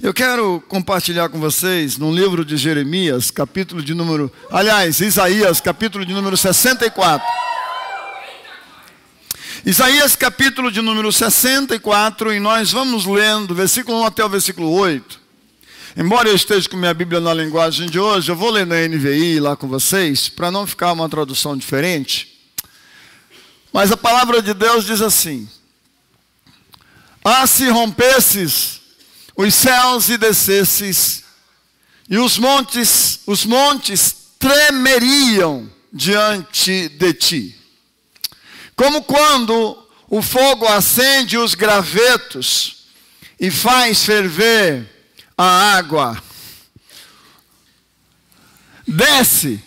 Eu quero compartilhar com vocês no livro de Jeremias, Isaías, capítulo de número 64. Isaías, capítulo de número 64, e nós vamos lendo do versículo 1 até o versículo 8. Embora eu esteja com minha Bíblia na linguagem de hoje, eu vou ler na NVI lá com vocês, para não ficar uma tradução diferente. Mas a palavra de Deus diz assim: se rompesses os céus e descesses, e os montes tremeriam diante de ti. Como quando o fogo acende os gravetos e faz ferver a água. Desce,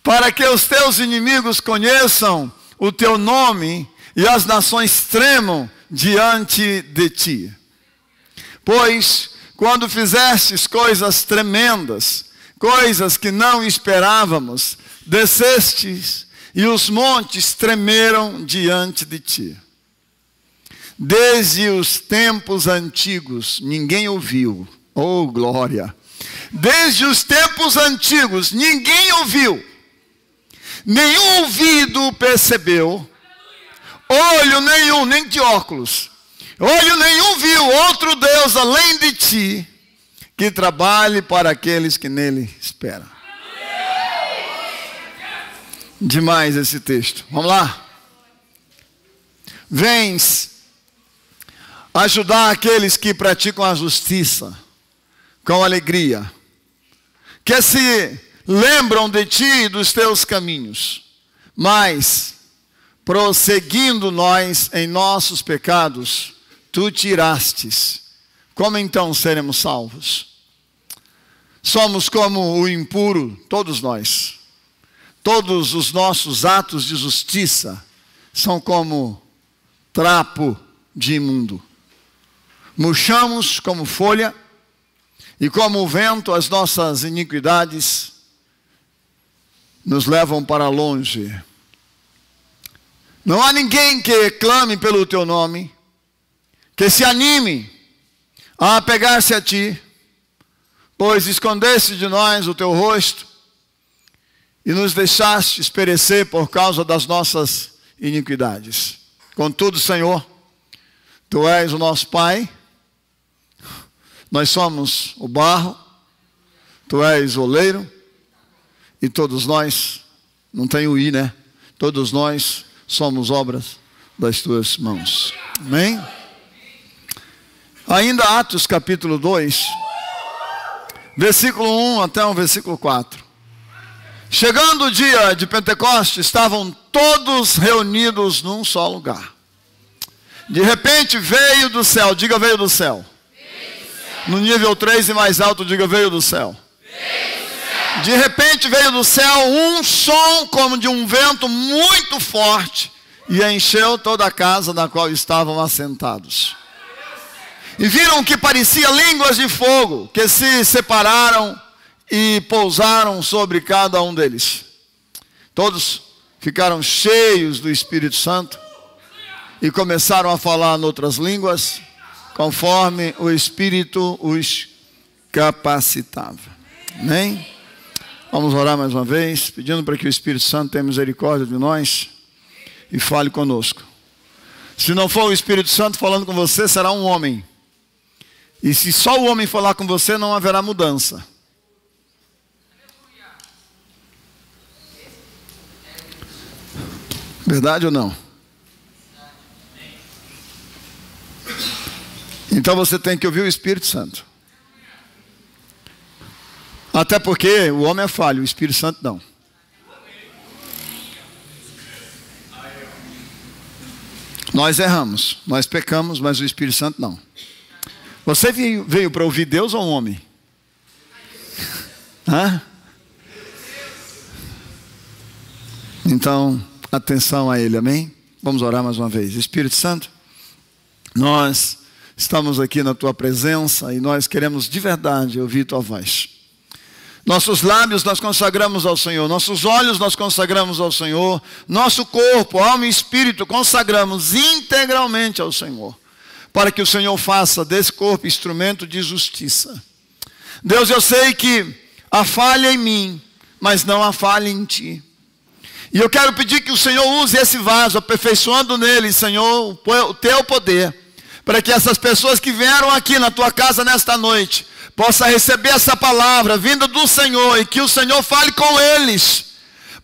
para que os teus inimigos conheçam o teu nome e as nações tremam diante de ti. Pois, quando fizestes coisas tremendas, coisas que não esperávamos, descestes e os montes tremeram diante de ti. Desde os tempos antigos, ninguém ouviu. Oh, glória! Desde os tempos antigos, ninguém ouviu. Nenhum ouvido percebeu. Olho nenhum, nem de óculos. Olho nenhum viu outro Deus além de ti, que trabalhe para aqueles que nele esperam. Demais esse texto. Vamos lá. Vens ajudar aqueles que praticam a justiça com alegria, que se lembram de ti e dos teus caminhos, mas prosseguindo nós em nossos pecados, tu tirastes. Como então seremos salvos? Somos como o impuro, todos nós. Todos os nossos atos de justiça são como trapo de imundo. Murchamos como folha, e como o vento, as nossas iniquidades nos levam para longe. Não há ninguém que clame pelo teu nome, que se anime a apegar-se a ti, pois escondeste de nós o teu rosto e nos deixaste perecer por causa das nossas iniquidades. Contudo, Senhor, tu és o nosso Pai, nós somos o barro, tu és o oleiro, e todos nós, não tem o i, né? Todos nós somos obras das tuas mãos. Amém? Ainda Atos capítulo 2, versículo 1 até o versículo 4. Chegando o dia de Pentecostes, estavam todos reunidos num só lugar. De repente veio do céu, diga veio do céu. No nível 3 e mais alto, diga veio do céu. De repente veio do céu um som como de um vento muito forte e encheu toda a casa na qual estavam assentados. E viram que parecia línguas de fogo, que se separaram e pousaram sobre cada um deles. Todos ficaram cheios do Espírito Santo e começaram a falar em outras línguas, conforme o Espírito os capacitava. Amém? Vamos orar mais uma vez, pedindo para que o Espírito Santo tenha misericórdia de nós e fale conosco. Se não for o Espírito Santo falando com você, será um homem. E se só o homem falar com você, não haverá mudança. Verdade ou não? Então você tem que ouvir o Espírito Santo. Até porque o homem é falho, o Espírito Santo não. Nós erramos, nós pecamos, mas o Espírito Santo não. Você veio para ouvir Deus ou um homem? Hã? Então, atenção a Ele, amém? Vamos orar mais uma vez. Espírito Santo, nós estamos aqui na Tua presença e nós queremos de verdade ouvir Tua voz. Nossos lábios nós consagramos ao Senhor, nossos olhos nós consagramos ao Senhor, nosso corpo, alma e espírito consagramos integralmente ao Senhor. para que o Senhor faça desse corpo instrumento de justiça. Deus, eu sei que há falha em mim, mas não há falha em Ti. E eu quero pedir que o Senhor use esse vaso, aperfeiçoando nele, Senhor, o Teu poder, para que essas pessoas que vieram aqui na Tua casa nesta noite, possam receber essa palavra vinda do Senhor, e que o Senhor fale com eles,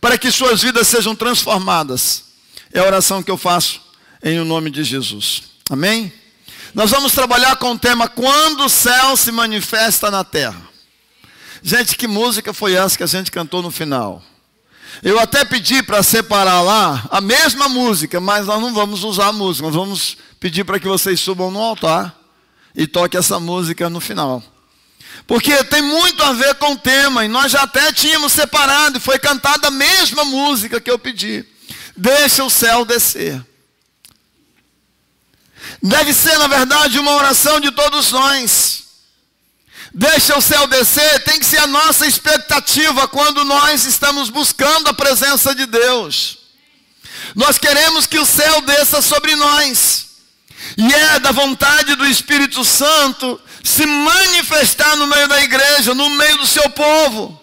para que suas vidas sejam transformadas. É a oração que eu faço em o nome de Jesus. Amém? Nós vamos trabalhar com o tema, quando o céu se manifesta na terra. Gente, que música foi essa que a gente cantou no final? Eu até pedi para separar lá a mesma música, mas nós não vamos usar a música. Nós vamos pedir para que vocês subam no altar e toquem essa música no final. Porque tem muito a ver com o tema, e nós já até tínhamos separado, e foi cantada a mesma música que eu pedi. Deixa o céu descer. Deve ser, na verdade, uma oração de todos nós. Deixa o céu descer, tem que ser a nossa expectativa quando nós estamos buscando a presença de Deus. Nós queremos que o céu desça sobre nós. E é da vontade do Espírito Santo se manifestar no meio da igreja, no meio do seu povo.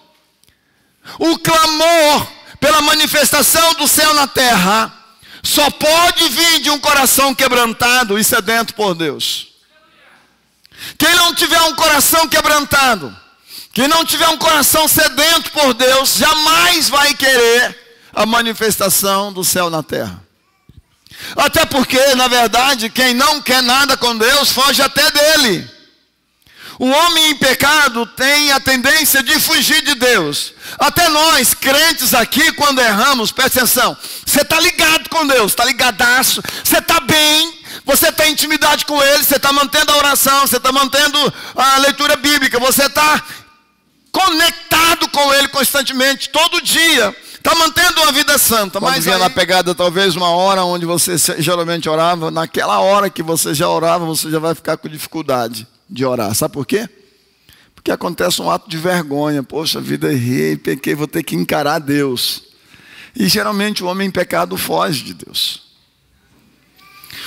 O clamor pela manifestação do céu na terra só pode vir de um coração quebrantado e sedento por Deus. Quem não tiver um coração quebrantado, quem não tiver um coração sedento por Deus, jamais vai querer a manifestação do céu na terra. Até porque, na verdade, quem não quer nada com Deus, foge até dele. O homem em pecado tem a tendência de fugir de Deus. Até nós, crentes aqui, quando erramos, presta atenção, você está ligado com Deus, está ligadaço, você está bem, você tem intimidade com Ele, você está mantendo a oração, você está mantendo a leitura bíblica, você está conectado com Ele constantemente, todo dia, está mantendo uma vida santa. Quando mas vinha na pegada talvez uma hora onde você geralmente orava, naquela hora que você já orava, você já vai ficar com dificuldade de orar. Sabe por quê? Porque acontece um ato de vergonha. Poxa vida, errei, pequei, vou ter que encarar Deus. E geralmente o homem em pecado foge de Deus.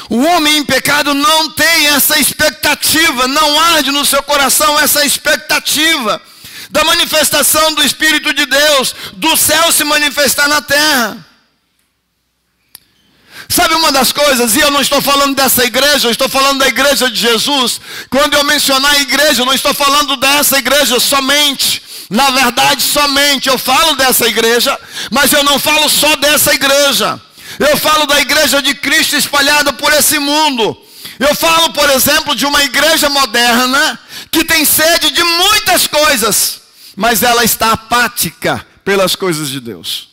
O homem em pecado não tem essa expectativa, não arde no seu coração essa expectativa da manifestação do Espírito de Deus, do céu se manifestar na terra. Sabe uma das coisas, e eu não estou falando dessa igreja, eu estou falando da igreja de Jesus. Quando eu mencionar a igreja, eu não estou falando dessa igreja somente. Na verdade, somente eu falo dessa igreja, mas eu não falo só dessa igreja. Eu falo da igreja de Cristo espalhada por esse mundo. Eu falo, por exemplo, de uma igreja moderna que tem sede de muitas coisas, mas ela está apática pelas coisas de Deus.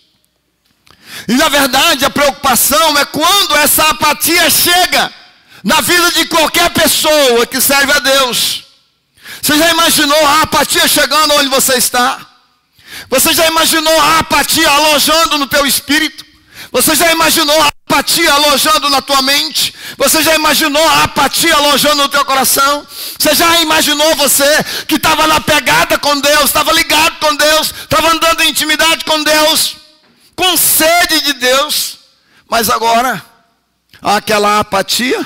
E na verdade a preocupação é quando essa apatia chega na vida de qualquer pessoa que serve a Deus. Você já imaginou a apatia chegando onde você está? Você já imaginou a apatia alojando no teu espírito? Você já imaginou a apatia alojando na tua mente? Você já imaginou a apatia alojando no teu coração? Você já imaginou você que estava na pegada com Deus, estava ligado com Deus, estava andando em intimidade com Deus, com sede de Deus, mas agora há aquela apatia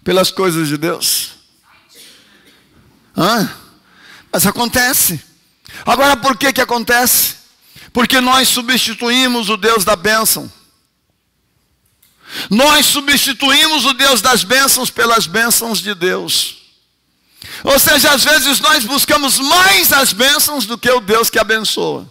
pelas coisas de Deus? Mas acontece. Agora por que que acontece? Porque nós substituímos o Deus da bênção. Nós substituímos o Deus das bênçãos pelas bênçãos de Deus. Ou seja, às vezes nós buscamos mais as bênçãos do que o Deus que abençoa.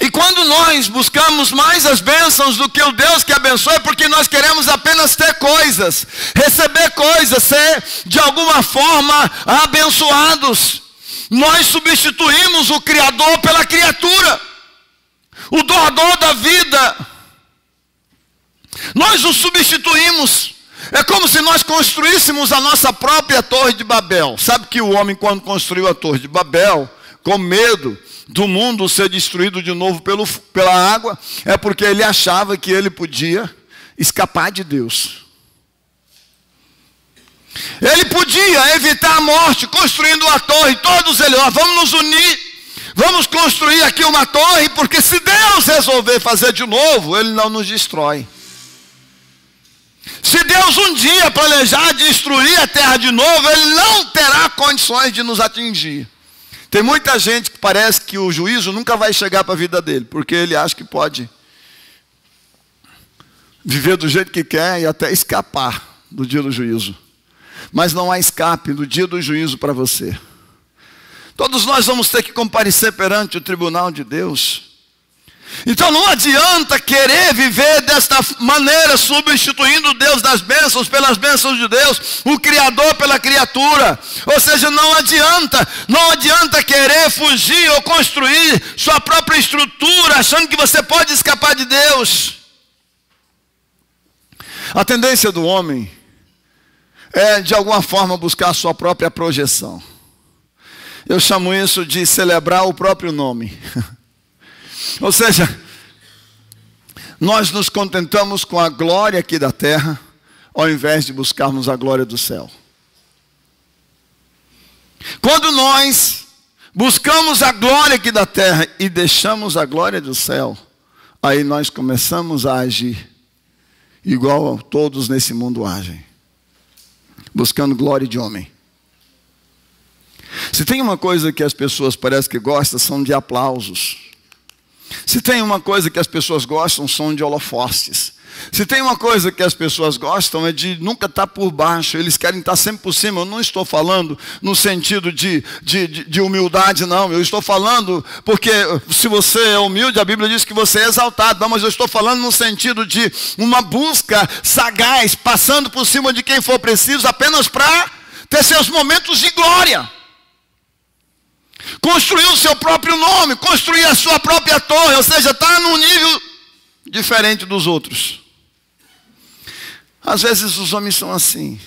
E quando nós buscamos mais as bênçãos do que o Deus que abençoa, é porque nós queremos apenas ter coisas, receber coisas, ser de alguma forma abençoados. Nós substituímos o Criador pela criatura, o doador da vida. Nós o substituímos. É como se nós construíssemos a nossa própria Torre de Babel. Sabe que o homem, quando construiu a Torre de Babel, com medo do mundo ser destruído de novo pela água, é porque ele achava que ele podia escapar de Deus. Ele podia evitar a morte construindo uma torre. Todos eles, vamos nos unir, vamos construir aqui uma torre, porque se Deus resolver fazer de novo, Ele não nos destrói. Deus um dia planejar destruir a terra de novo, Ele não terá condições de nos atingir. Tem muita gente que parece que o juízo nunca vai chegar para a vida dele, porque ele acha que pode viver do jeito que quer e até escapar do dia do juízo. Mas não há escape do dia do juízo para você. Todos nós vamos ter que comparecer perante o tribunal de Deus. Então não adianta querer viver desta maneira, substituindo o Deus das bênçãos pelas bênçãos de Deus, o Criador pela criatura. Ou seja, não adianta querer fugir ou construir sua própria estrutura, achando que você pode escapar de Deus. A tendência do homem é, de alguma forma, buscar a sua própria projeção. Eu chamo isso de celebrar o próprio nome. Ou seja, nós nos contentamos com a glória aqui da terra, ao invés de buscarmos a glória do céu. Quando nós buscamos a glória aqui da terra e deixamos a glória do céu, aí nós começamos a agir igual todos nesse mundo agem, buscando glória de homem. Se tem uma coisa que as pessoas parecem que gostam, são de aplausos. Se tem uma coisa que as pessoas gostam, são de holofotes. Se tem uma coisa que as pessoas gostam, é de nunca estar por baixo. Eles querem estar sempre por cima. Eu não estou falando no sentido de humildade, não. Eu estou falando porque se você é humilde, a Bíblia diz que você é exaltado. Não, mas eu estou falando no sentido de uma busca sagaz, passando por cima de quem for preciso, apenas para ter seus momentos de glória. Construir o seu próprio nome, construir a sua própria torre, ou seja, está num nível diferente dos outros. Às vezes os homens são assim.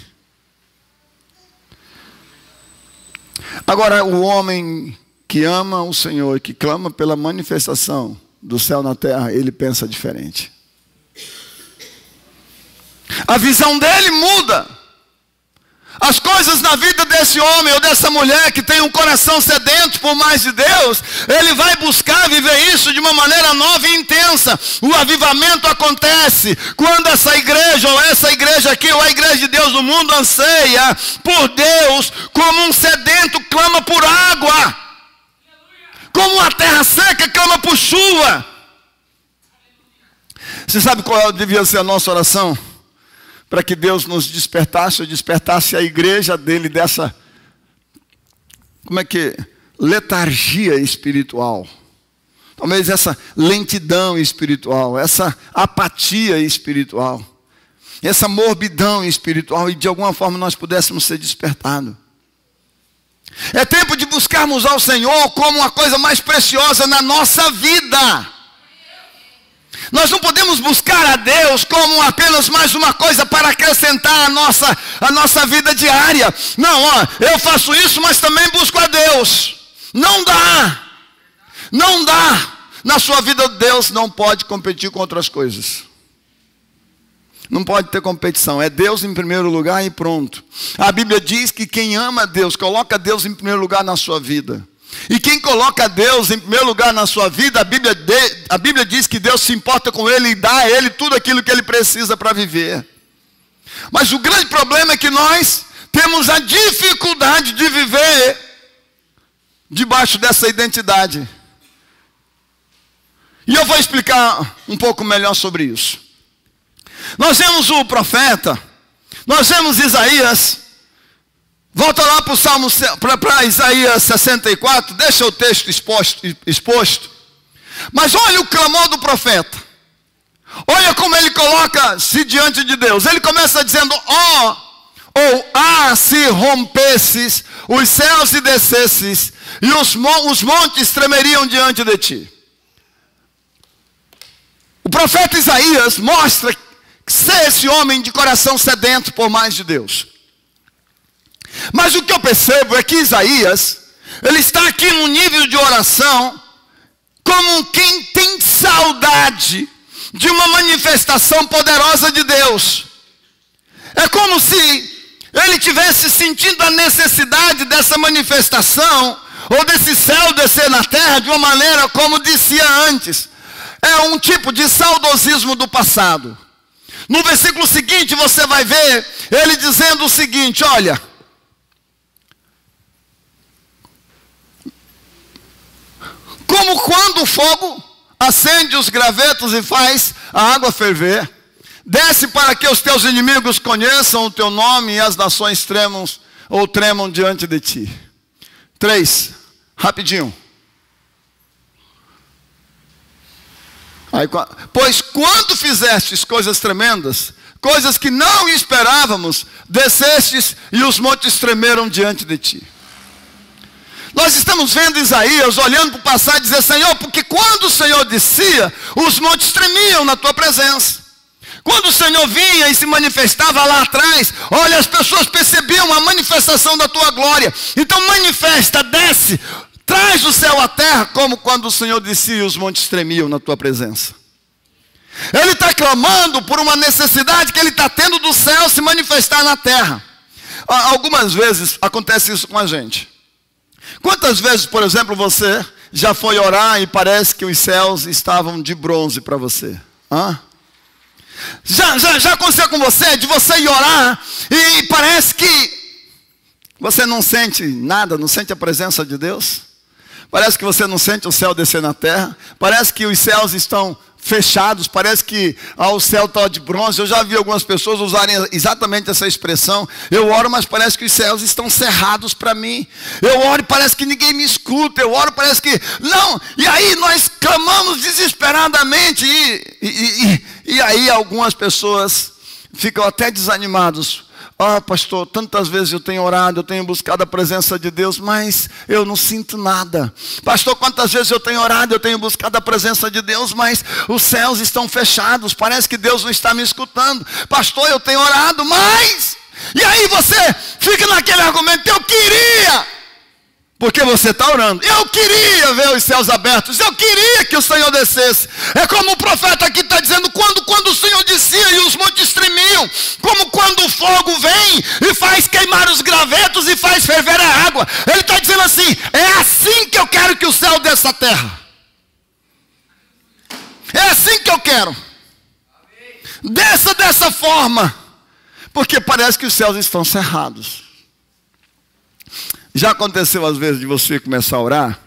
Agora, o homem que ama o Senhor e que clama pela manifestação do céu na terra, ele pensa diferente. A visão dele muda. As coisas na vida desse homem ou dessa mulher que tem um coração sedento por mais de Deus, ele vai buscar viver isso de uma maneira nova e intensa. O avivamento acontece quando essa igreja ou essa igreja aqui ou a igreja de Deus no mundo anseia por Deus como um sedento clama por água, como uma terra seca clama por chuva. Você sabe qual devia ser a nossa oração? Para que Deus nos despertasse, ou despertasse a igreja dele dessa, letargia espiritual. Talvez essa lentidão espiritual, essa apatia espiritual, essa morbidão espiritual, e de alguma forma nós pudéssemos ser despertados. É tempo de buscarmos ao Senhor como uma coisa mais preciosa na nossa vida. Nós não podemos buscar a Deus como apenas mais uma coisa para acrescentar a nossa vida diária. Não, eu faço isso, mas também busco a Deus. Não dá. Não dá. Na sua vida, Deus não pode competir com outras coisas. Não pode ter competição. É Deus em primeiro lugar e pronto. A Bíblia diz que quem ama a Deus, coloca Deus em primeiro lugar na sua vida. E quem coloca Deus em primeiro lugar na sua vida, a Bíblia diz que Deus se importa com ele e dá a ele tudo aquilo que ele precisa para viver. Mas o grande problema é que nós temos a dificuldade de viver debaixo dessa identidade. E eu vou explicar um pouco melhor sobre isso. Nós vemos o profeta, nós vemos Isaías. Volta lá para Isaías 64, deixa o texto exposto. Mas olha o clamor do profeta. Olha como ele coloca-se diante de Deus. Ele começa dizendo, se rompesses, os céus se descesses, e os montes tremeriam diante de ti. O profeta Isaías mostra ser esse homem de coração sedento por mais de Deus. Mas o que eu percebo é que Isaías, ele está aqui num nível de oração, como quem tem saudade de uma manifestação poderosa de Deus. É como se ele tivesse sentindo a necessidade dessa manifestação, ou desse céu descer na terra de uma maneira como dizia antes. É um tipo de saudosismo do passado. No versículo seguinte você vai ver ele dizendo o seguinte, olha. Como quando o fogo acende os gravetos e faz a água ferver, desce para que os teus inimigos conheçam o teu nome e as nações tremam diante de ti. 3, rapidinho. Pois quando fizestes coisas tremendas, coisas que não esperávamos, descestes e os montes tremeram diante de ti. Nós estamos vendo Isaías olhando para o passado e dizer, Senhor, porque quando o Senhor descia, os montes tremiam na tua presença. Quando o Senhor vinha e se manifestava lá atrás, olha, as pessoas percebiam a manifestação da tua glória. Então manifesta, desce, traz o céu à terra, como quando o Senhor descia e os montes tremiam na tua presença. Ele está clamando por uma necessidade que ele está tendo do céu se manifestar na terra. Algumas vezes acontece isso com a gente. Quantas vezes, por exemplo, você já foi orar e parece que os céus estavam de bronze para você? Já aconteceu com você, de você ir orar e parece que você não sente nada, não sente a presença de Deus? Parece que você não sente o céu descer na terra? Parece que os céus estão fechados, parece que o céu está de bronze. Eu já vi algumas pessoas usarem exatamente essa expressão. Eu oro, mas parece que os céus estão cerrados para mim. Eu oro e parece que ninguém me escuta. Eu oro, parece que... Não, e aí nós clamamos desesperadamente. E aí algumas pessoas ficam até desanimados. Pastor, tantas vezes eu tenho orado, eu tenho buscado a presença de Deus, mas eu não sinto nada. Pastor, quantas vezes eu tenho orado, eu tenho buscado a presença de Deus, mas os céus estão fechados, parece que Deus não está me escutando. Pastor, eu tenho orado, mas... E aí você fica naquele argumento, eu queria... Porque você está orando. Eu queria ver os céus abertos. Eu queria que o Senhor descesse. É como o profeta aqui está dizendo. Quando o Senhor descia e os montes tremiam. Como quando o fogo vem e faz queimar os gravetos e faz ferver a água. Ele está dizendo assim. É assim que eu quero que o céu desça a terra. É assim que eu quero. Desça dessa forma. Porque parece que os céus estão cerrados. Já aconteceu às vezes de você começar a orar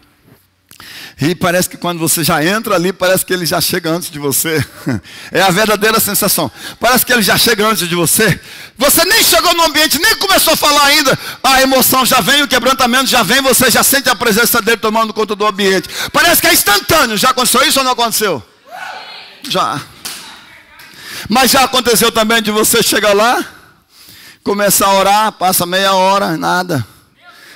e parece que quando você já entra ali, parece que ele já chega antes de você. É a verdadeira sensação. Parece que ele já chega antes de você. Você nem chegou no ambiente, nem começou a falar ainda. A emoção já vem, o quebrantamento já vem, você já sente a presença dele tomando conta do ambiente. Parece que é instantâneo. Já aconteceu isso ou não aconteceu? Já. Mas já aconteceu também de você chegar lá, começar a orar, passa meia hora, nada.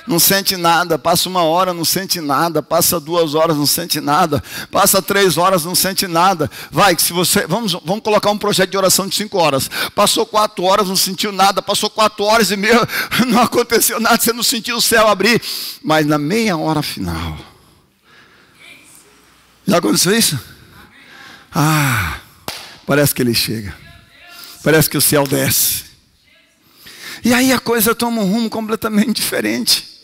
Não sente nada, passa 1 hora, não sente nada, passa 2 horas, não sente nada, passa 3 horas, não sente nada. Vai, se você, vamos colocar um projeto de oração de 5 horas. Passou 4 horas, não sentiu nada, passou 4 horas e meia, não aconteceu nada, você não sentiu o céu abrir. Mas na meia hora final, já aconteceu isso? Parece que ele chega, parece que o céu desce. E aí a coisa toma um rumo completamente diferente.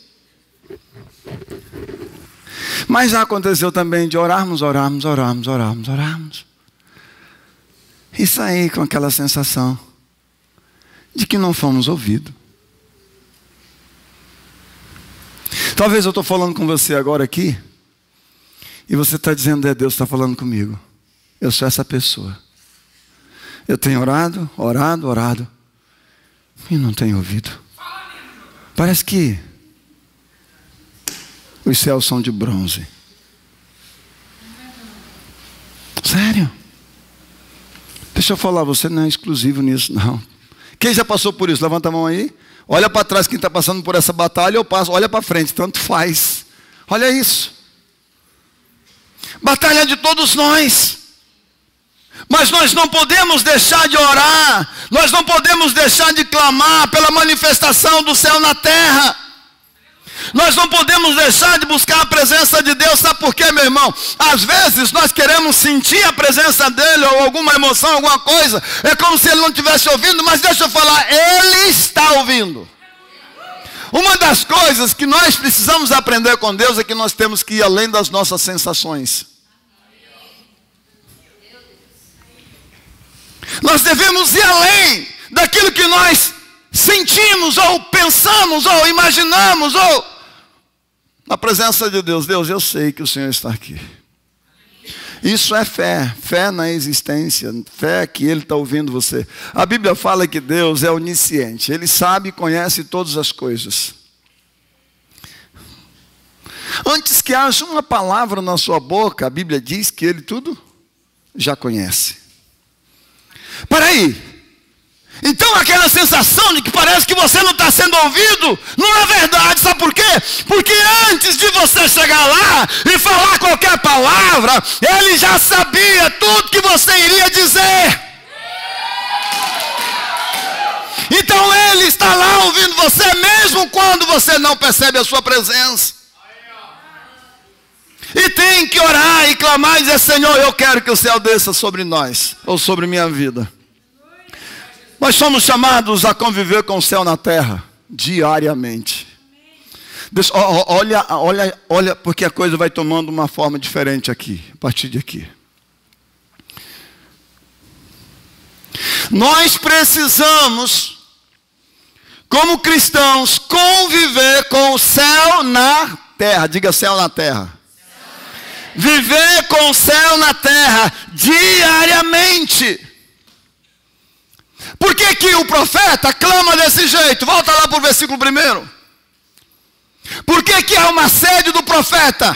Mas já aconteceu também de orarmos e sair com aquela sensação de que não fomos ouvidos. Talvez eu estou falando com você agora aqui e você está dizendo, Deus está falando comigo. Eu sou essa pessoa. Eu tenho orado e não tenho ouvido. Parece que os céus são de bronze. Sério? Deixa eu falar, você não é exclusivo nisso, não. Quem já passou por isso? Levanta a mão aí. Olha para trás quem está passando por essa batalha, eu passo. Olha para frente, tanto faz. Olha isso. Batalha de todos nós. Mas nós não podemos deixar de orar. Nós não podemos deixar de clamar pela manifestação do céu na terra. Nós não podemos deixar de buscar a presença de Deus. Sabe por quê, meu irmão? Às vezes nós queremos sentir a presença dele, ou alguma emoção, alguma coisa. É como se ele não estivesse ouvindo, mas deixa eu falar, ele está ouvindo. Uma das coisas que nós precisamos aprender com Deus é que nós temos que ir além das nossas sensações. Nós devemos ir além daquilo que nós sentimos, ou pensamos, ou imaginamos, ou na presença de Deus. Deus, eu sei que o Senhor está aqui. Isso é fé, fé na existência, fé que Ele está ouvindo você. A Bíblia fala que Deus é onisciente, Ele sabe e conhece todas as coisas. Antes que haja uma palavra na sua boca, a Bíblia diz que Ele tudo já conhece. Para aí. Então aquela sensação de que parece que você não está sendo ouvido, não é verdade, sabe por quê? Porque antes de você chegar lá e falar qualquer palavra, Ele já sabia tudo que você iria dizer. Então Ele está lá ouvindo você, mesmo quando você não percebe a sua presença. E tem que orar e clamar e dizer: Senhor, eu quero que o céu desça sobre nós, ou sobre minha vida. Nós somos chamados a conviver com o céu na terra, diariamente. Olha, porque a coisa vai tomando uma forma diferente aqui, a partir de aqui. Nós precisamos, como cristãos, conviver com o céu na terra. Diga: céu na terra. Viver com o céu na terra, diariamente. Por que o profeta clama desse jeito? Volta lá para o versículo 1. Por que há uma sede do profeta?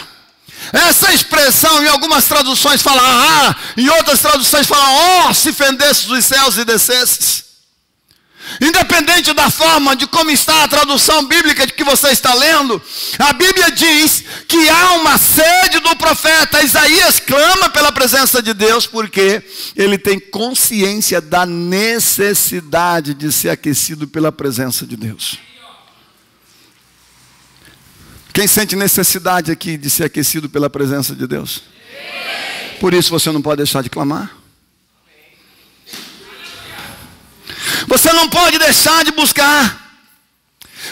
Essa expressão em algumas traduções fala em outras traduções fala: se fendesses os céus e descesses. Independente da forma de como está a tradução bíblica de que você está lendo, a Bíblia diz que há uma sede do profeta. Isaías clama pela presença de Deus porque ele tem consciência da necessidade de ser aquecido pela presença de Deus. Quem sente necessidade aqui de ser aquecido pela presença de Deus? Por isso você não pode deixar de clamar. Você não pode deixar de buscar.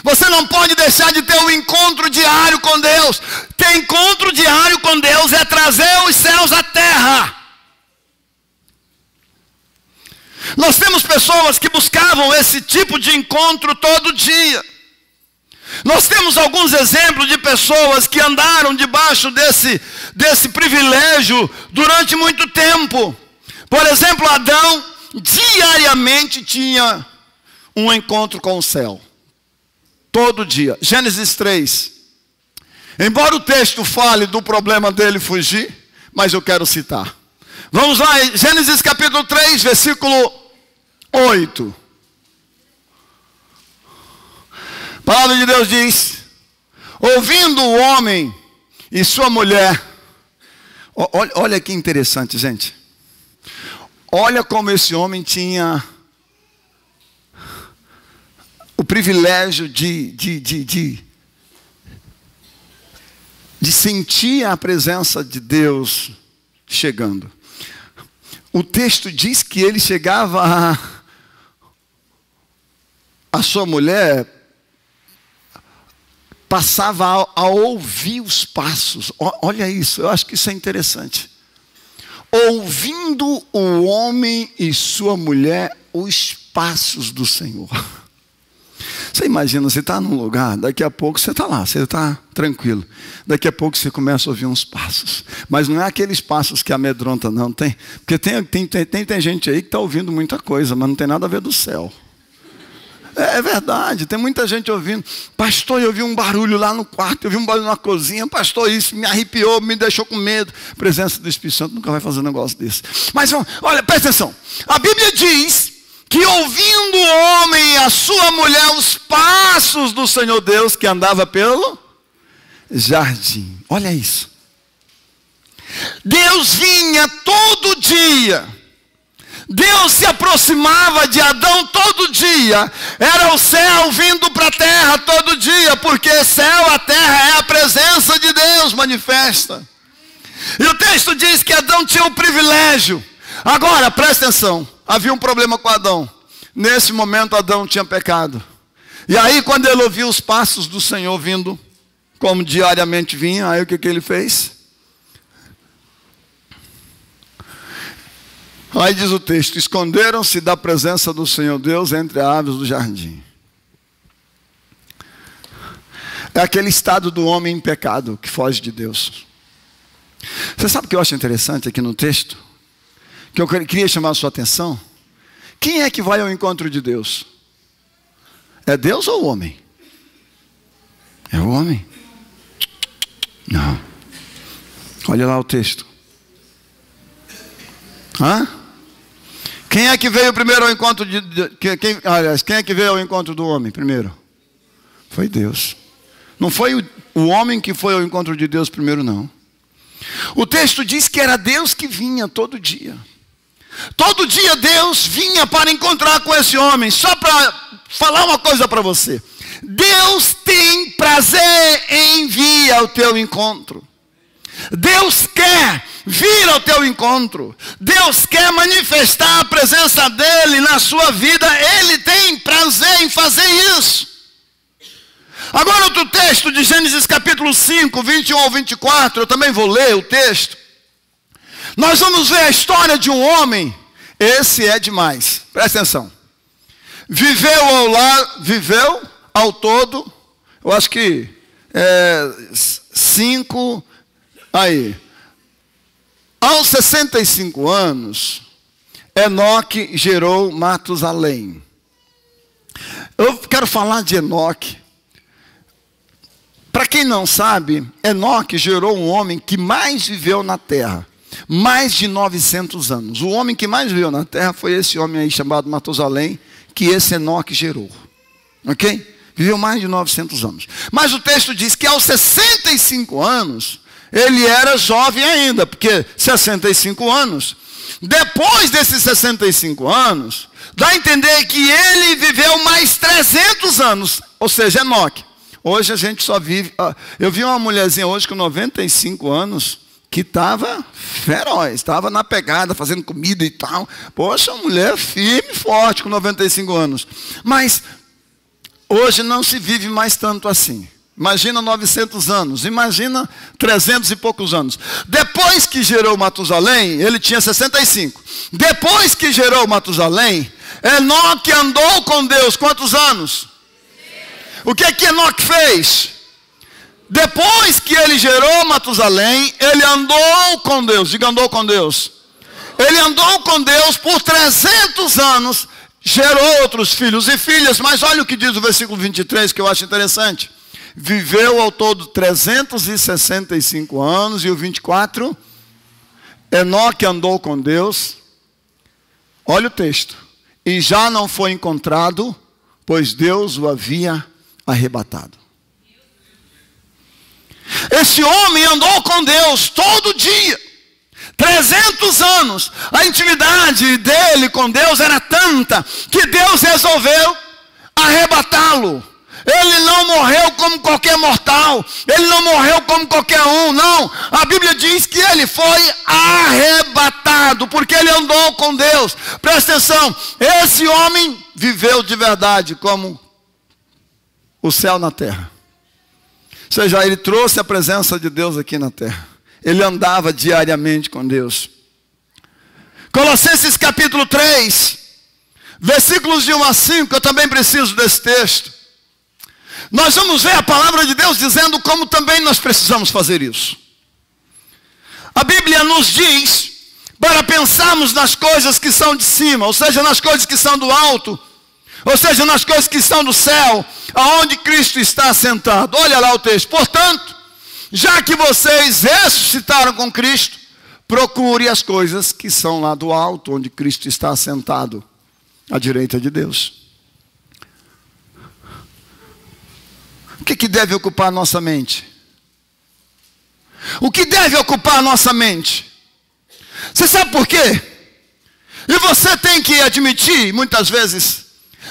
Você não pode deixar de ter um encontro diário com Deus. Ter encontro diário com Deus é trazer os céus à terra. Nós temos pessoas que buscavam esse tipo de encontro todo dia. Nós temos alguns exemplos de pessoas que andaram debaixo desse privilégio durante muito tempo. Por exemplo, Adão diariamente tinha um encontro com o céu. Todo dia. Gênesis 3. Embora o texto fale do problema dele fugir, mas eu quero citar. Vamos lá, Gênesis capítulo 3, versículo 8. A palavra de Deus diz: ouvindo o homem e sua mulher. Olha que interessante, gente. Olha como esse homem tinha o privilégio de sentir a presença de Deus chegando. O texto diz que ele chegava a sua mulher, passava a ouvir os passos. Olha isso, eu acho que isso é interessante. Ouvindo o homem e sua mulher os passos do Senhor. Você imagina, você está num lugar, daqui a pouco você está lá, você está tranquilo. Daqui a pouco você começa a ouvir uns passos. Mas não é aqueles passos que amedrontam, não. Porque tem gente aí que está ouvindo muita coisa, mas não tem nada a ver do céu. É verdade, tem muita gente ouvindo. Pastor, eu ouvi um barulho lá no quarto, eu ouvi um barulho na cozinha. Pastor, isso me arrepiou, me deixou com medo. A presença do Espírito Santo nunca vai fazer um negócio desse. Mas olha, presta atenção. A Bíblia diz que ouvindo o homem e a sua mulher os passos do Senhor Deus que andava pelo jardim. Olha isso. Deus vinha todo dia. Deus se aproximava de Adão todo dia. Era o céu vindo para a terra todo dia, porque céu, a terra é a presença de Deus manifesta. E o texto diz que Adão tinha o privilégio. Agora, presta atenção, havia um problema com Adão. Nesse momento Adão tinha pecado. E aí quando ele ouviu os passos do Senhor vindo, como diariamente vinha, aí o que ele fez? Aí diz o texto: esconderam-se da presença do Senhor Deus entre as aves do jardim. É aquele estado do homem em pecado que foge de Deus. Você sabe o que eu acho interessante aqui no texto? Que eu queria chamar a sua atenção. Quem é que vai ao encontro de Deus? É Deus ou o homem? É o homem? Não. Olha lá o texto. Hã? Quem é que veio primeiro ao encontro quem é que veio ao encontro do homem primeiro? Foi Deus. Não foi o homem que foi ao encontro de Deus primeiro, não. O texto diz que era Deus que vinha todo dia. Todo dia Deus vinha para encontrar com esse homem. Só para falar uma coisa para você: Deus tem prazer em vir ao teu encontro. Deus quer vir ao teu encontro. Deus quer manifestar a presença dele na sua vida. Ele tem prazer em fazer isso. Agora outro texto de Gênesis capítulo 5, 21 ao 24, eu também vou ler o texto. Nós vamos ver a história de um homem. Esse é demais, presta atenção. Viveu ao todo, eu acho que 5, aí. Aos 65 anos, Enoque gerou Matusalém. Eu quero falar de Enoque. Para quem não sabe, Enoque gerou um homem que mais viveu na terra. Mais de 900 anos. O homem que mais viveu na terra foi esse homem aí chamado Matusalém, que esse Enoque gerou. Ok? Viveu mais de 900 anos. Mas o texto diz que aos 65 anos, ele era jovem ainda, porque 65 anos, depois desses 65 anos, dá a entender que ele viveu mais 300 anos, ou seja, Enoque. Hoje a gente só vive... Eu vi uma mulherzinha hoje com 95 anos, que estava feroz, estava na pegada, fazendo comida e tal. Poxa, uma mulher firme e forte com 95 anos. Mas hoje não se vive mais tanto assim. Imagina 900 anos, imagina 300 e poucos anos. Depois que gerou Matusalém, ele tinha 65. Depois que gerou Matusalém, Enoque andou com Deus quantos anos? O que Enoque fez? Depois que ele gerou Matusalém, ele andou com Deus. Diga, andou com Deus. Ele andou com Deus por 300 anos, gerou outros filhos e filhas. Mas olha o que diz o versículo 23, que eu acho interessante. Viveu ao todo 365 anos, e o 24, Enoque andou com Deus. Olha o texto. E já não foi encontrado, pois Deus o havia arrebatado. Esse homem andou com Deus todo dia, 300 anos. A intimidade dele com Deus era tanta que Deus resolveu arrebatá-lo. Ele não morreu como qualquer mortal, ele não morreu como qualquer um, não. A Bíblia diz que ele foi arrebatado, porque ele andou com Deus. Presta atenção, esse homem viveu de verdade como o céu na terra. Ou seja, ele trouxe a presença de Deus aqui na terra. Ele andava diariamente com Deus. Colossenses capítulo 3, versículos de 1 a 5, eu também preciso desse texto. Nós vamos ver a palavra de Deus dizendo como também nós precisamos fazer isso. A Bíblia nos diz para pensarmos nas coisas que são de cima, ou seja, nas coisas que são do alto, ou seja, nas coisas que estão do céu, aonde Cristo está sentado. Olha lá o texto. Portanto, já que vocês ressuscitaram com Cristo, procure as coisas que são lá do alto, onde Cristo está sentado, à direita de Deus. O que deve ocupar a nossa mente? O que deve ocupar a nossa mente? Você sabe por quê? E você tem que admitir, muitas vezes,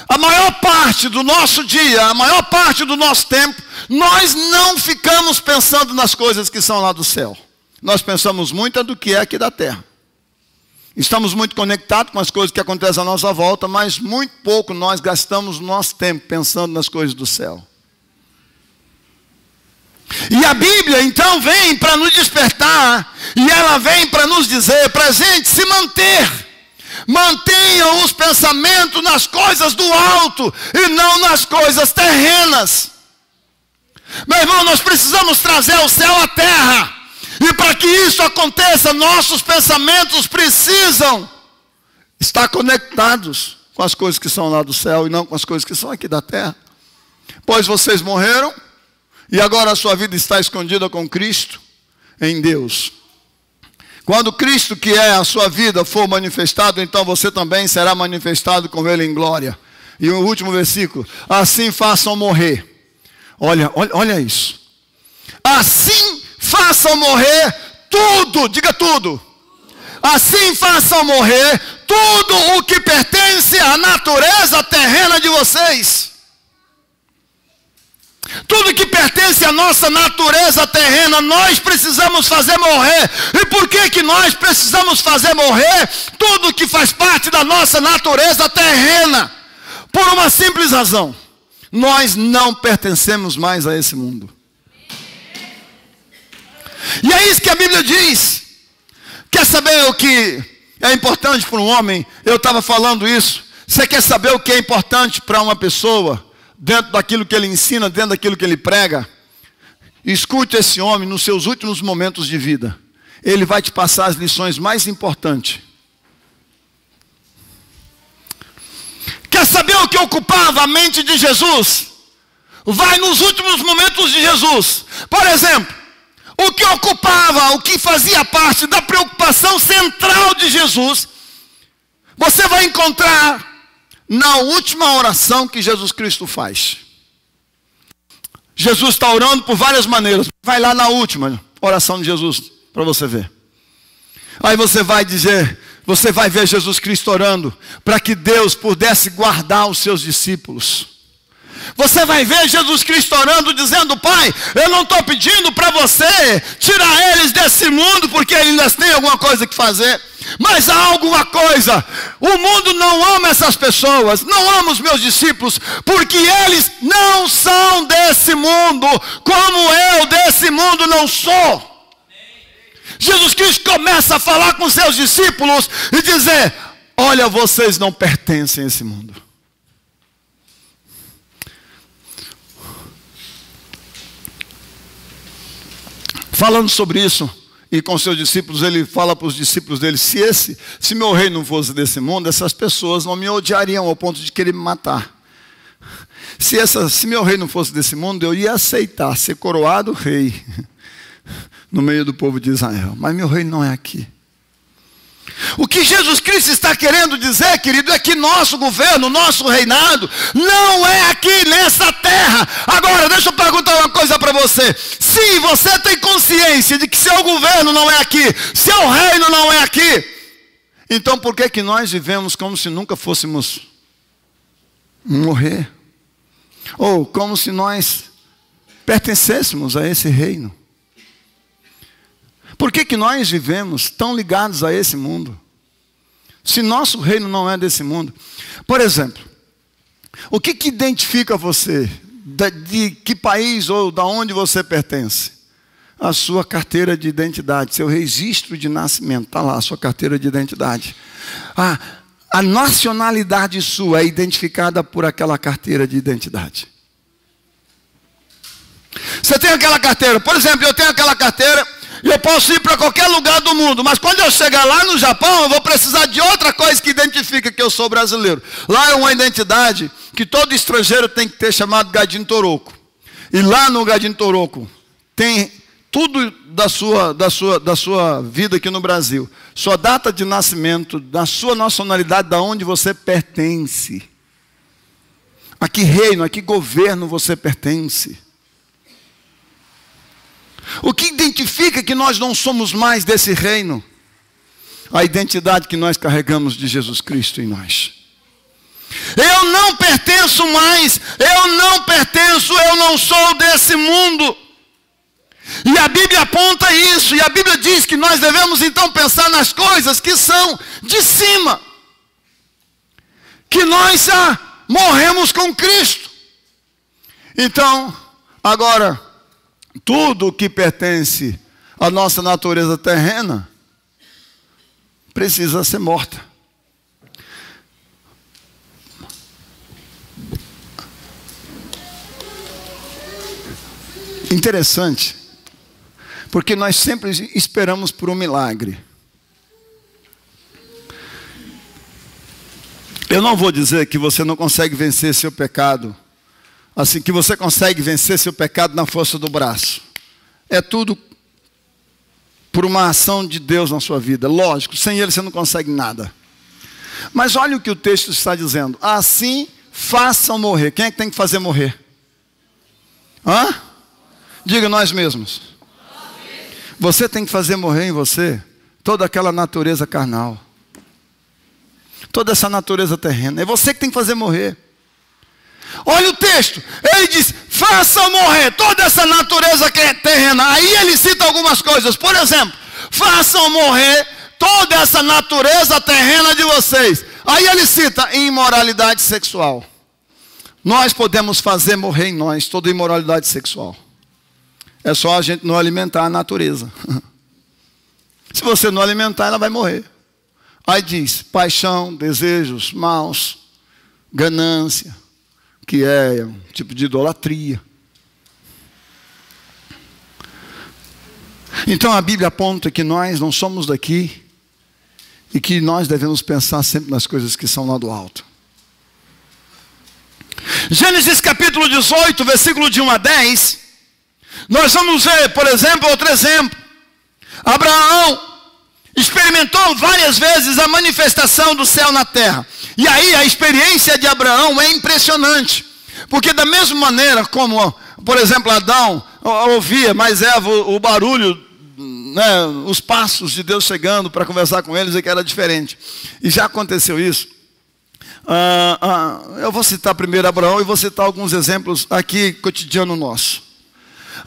a maior parte do nosso dia, a maior parte do nosso tempo, nós não ficamos pensando nas coisas que são lá do céu. Nós pensamos muito do que é aqui da terra. Estamos muito conectados com as coisas que acontecem à nossa volta, mas muito pouco nós gastamos o nosso tempo pensando nas coisas do céu. E a Bíblia então vem para nos despertar, e ela vem para nos dizer, para a gente se manter Mantenham os pensamentos nas coisas do alto e não nas coisas terrenas. Meu irmão, nós precisamos trazer o céu à terra. E para que isso aconteça, nossos pensamentos precisam estar conectados com as coisas que são lá do céu e não com as coisas que são aqui da terra. Pois vocês morreram e agora a sua vida está escondida com Cristo em Deus. Quando Cristo, que é a sua vida, for manifestado, então você também será manifestado com Ele em glória. E o último versículo: assim façam morrer. Olha isso. Assim façam morrer tudo, diga tudo. Assim façam morrer tudo o que pertence à natureza terrena de vocês. Tudo que pertence à nossa natureza terrena, nós precisamos fazer morrer. E por que nós precisamos fazer morrer tudo que faz parte da nossa natureza terrena? Por uma simples razão: nós não pertencemos mais a esse mundo. E é isso que a Bíblia diz. Quer saber o que é importante para um homem? Eu estava falando isso. Você quer saber o que é importante para uma pessoa? Dentro daquilo que ele ensina, dentro daquilo que ele prega, escute esse homem nos seus últimos momentos de vida. Ele vai te passar as lições mais importantes. Quer saber o que ocupava a mente de Jesus? Vai nos últimos momentos de Jesus. Por exemplo, o que ocupava, o que fazia parte da preocupação central de Jesus, você vai encontrar na última oração que Jesus Cristo faz. Jesus está orando por várias maneiras. Vai lá na última oração de Jesus para você ver. Aí você vai ver Jesus Cristo orando para que Deus pudesse guardar os seus discípulos. Você vai ver Jesus Cristo orando, dizendo: Pai, eu não estou pedindo para você tirar eles desse mundo, porque ainda têm alguma coisa que fazer. Mas há alguma coisa. O mundo não ama essas pessoas, não ama os meus discípulos, porque eles não são desse mundo, como eu desse mundo não sou. Jesus Cristo começa a falar com seus discípulos e dizer: olha, vocês não pertencem a esse mundo. Falando sobre isso, e com seus discípulos, ele fala para os discípulos dele: se meu reino não fosse desse mundo, essas pessoas não me odiariam ao ponto de querer me matar. Se meu reino não fosse desse mundo, eu ia aceitar ser coroado rei no meio do povo de Israel. Mas meu reino não é aqui. O que Jesus Cristo está querendo dizer, querido, é que nosso governo, nosso reinado, não é aqui nessa terra. Agora, deixa eu perguntar uma coisa para você. Se você tem consciência de que seu governo não é aqui, seu reino não é aqui, então por que nós vivemos como se nunca fôssemos morrer? Ou como se nós pertencêssemos a esse reino? Por que nós vivemos tão ligados a esse mundo? Se nosso reino não é desse mundo. Por exemplo, o que identifica você? De que país ou de onde você pertence? A sua carteira de identidade, seu registro de nascimento. Está lá a sua carteira de identidade. A nacionalidade sua é identificada por aquela carteira de identidade. Você tem aquela carteira. Por exemplo, eu tenho aquela carteira. E eu posso ir para qualquer lugar do mundo, mas quando eu chegar lá no Japão, eu vou precisar de outra coisa que identifica que eu sou brasileiro. Lá é uma identidade que todo estrangeiro tem que ter, chamado Gadin Toroco. E lá no Gadin Toroco tem tudo da sua vida aqui no Brasil. Sua data de nascimento, da sua nacionalidade, da onde você pertence. A que reino, a que governo você pertence. O que identifica que nós não somos mais desse reino? A identidade que nós carregamos de Jesus Cristo em nós. Eu não pertenço mais, eu não sou desse mundo. E a Bíblia aponta isso, e a Bíblia diz que nós devemos então pensar nas coisas que são de cima. Que nós já morremos com Cristo. Então, agora, tudo que pertence à nossa natureza terrena precisa ser morta. Interessante, porque nós sempre esperamos por um milagre. Eu não vou dizer que você não consegue vencer seu pecado, assim, que você consegue vencer seu pecado na força do braço. É tudo por uma ação de Deus na sua vida. Lógico, sem Ele você não consegue nada. Mas olha o que o texto está dizendo. Assim, façam morrer. Quem é que tem que fazer morrer? Hã? Diga, nós mesmos. Você tem que fazer morrer em você toda aquela natureza carnal. Toda essa natureza terrena. É você que tem que fazer morrer. Olha o texto. Ele diz, façam morrer toda essa natureza que é terrena. Aí ele cita algumas coisas. Por exemplo, façam morrer toda essa natureza terrena de vocês. Aí ele cita imoralidade sexual. Nós podemos fazer morrer em nós toda imoralidade sexual. É só a gente não alimentar a natureza. Se você não alimentar, ela vai morrer. Aí diz, paixão, desejos maus, ganância, que é um tipo de idolatria. Então a Bíblia aponta que nós não somos daqui e que nós devemos pensar sempre nas coisas que são lá do alto. Gênesis capítulo 18, versículo de 1 a 10, nós vamos ver, por exemplo, outro exemplo. Abraão experimentou várias vezes a manifestação do céu na terra. E aí a experiência de Abraão é impressionante. Porque da mesma maneira como, por exemplo, Adão ouvia mais Eva o barulho, né, os passos de Deus chegando para conversar com eles, e que era diferente. E já aconteceu isso. Eu vou citar primeiro Abraão e vou citar alguns exemplos aqui cotidiano nosso.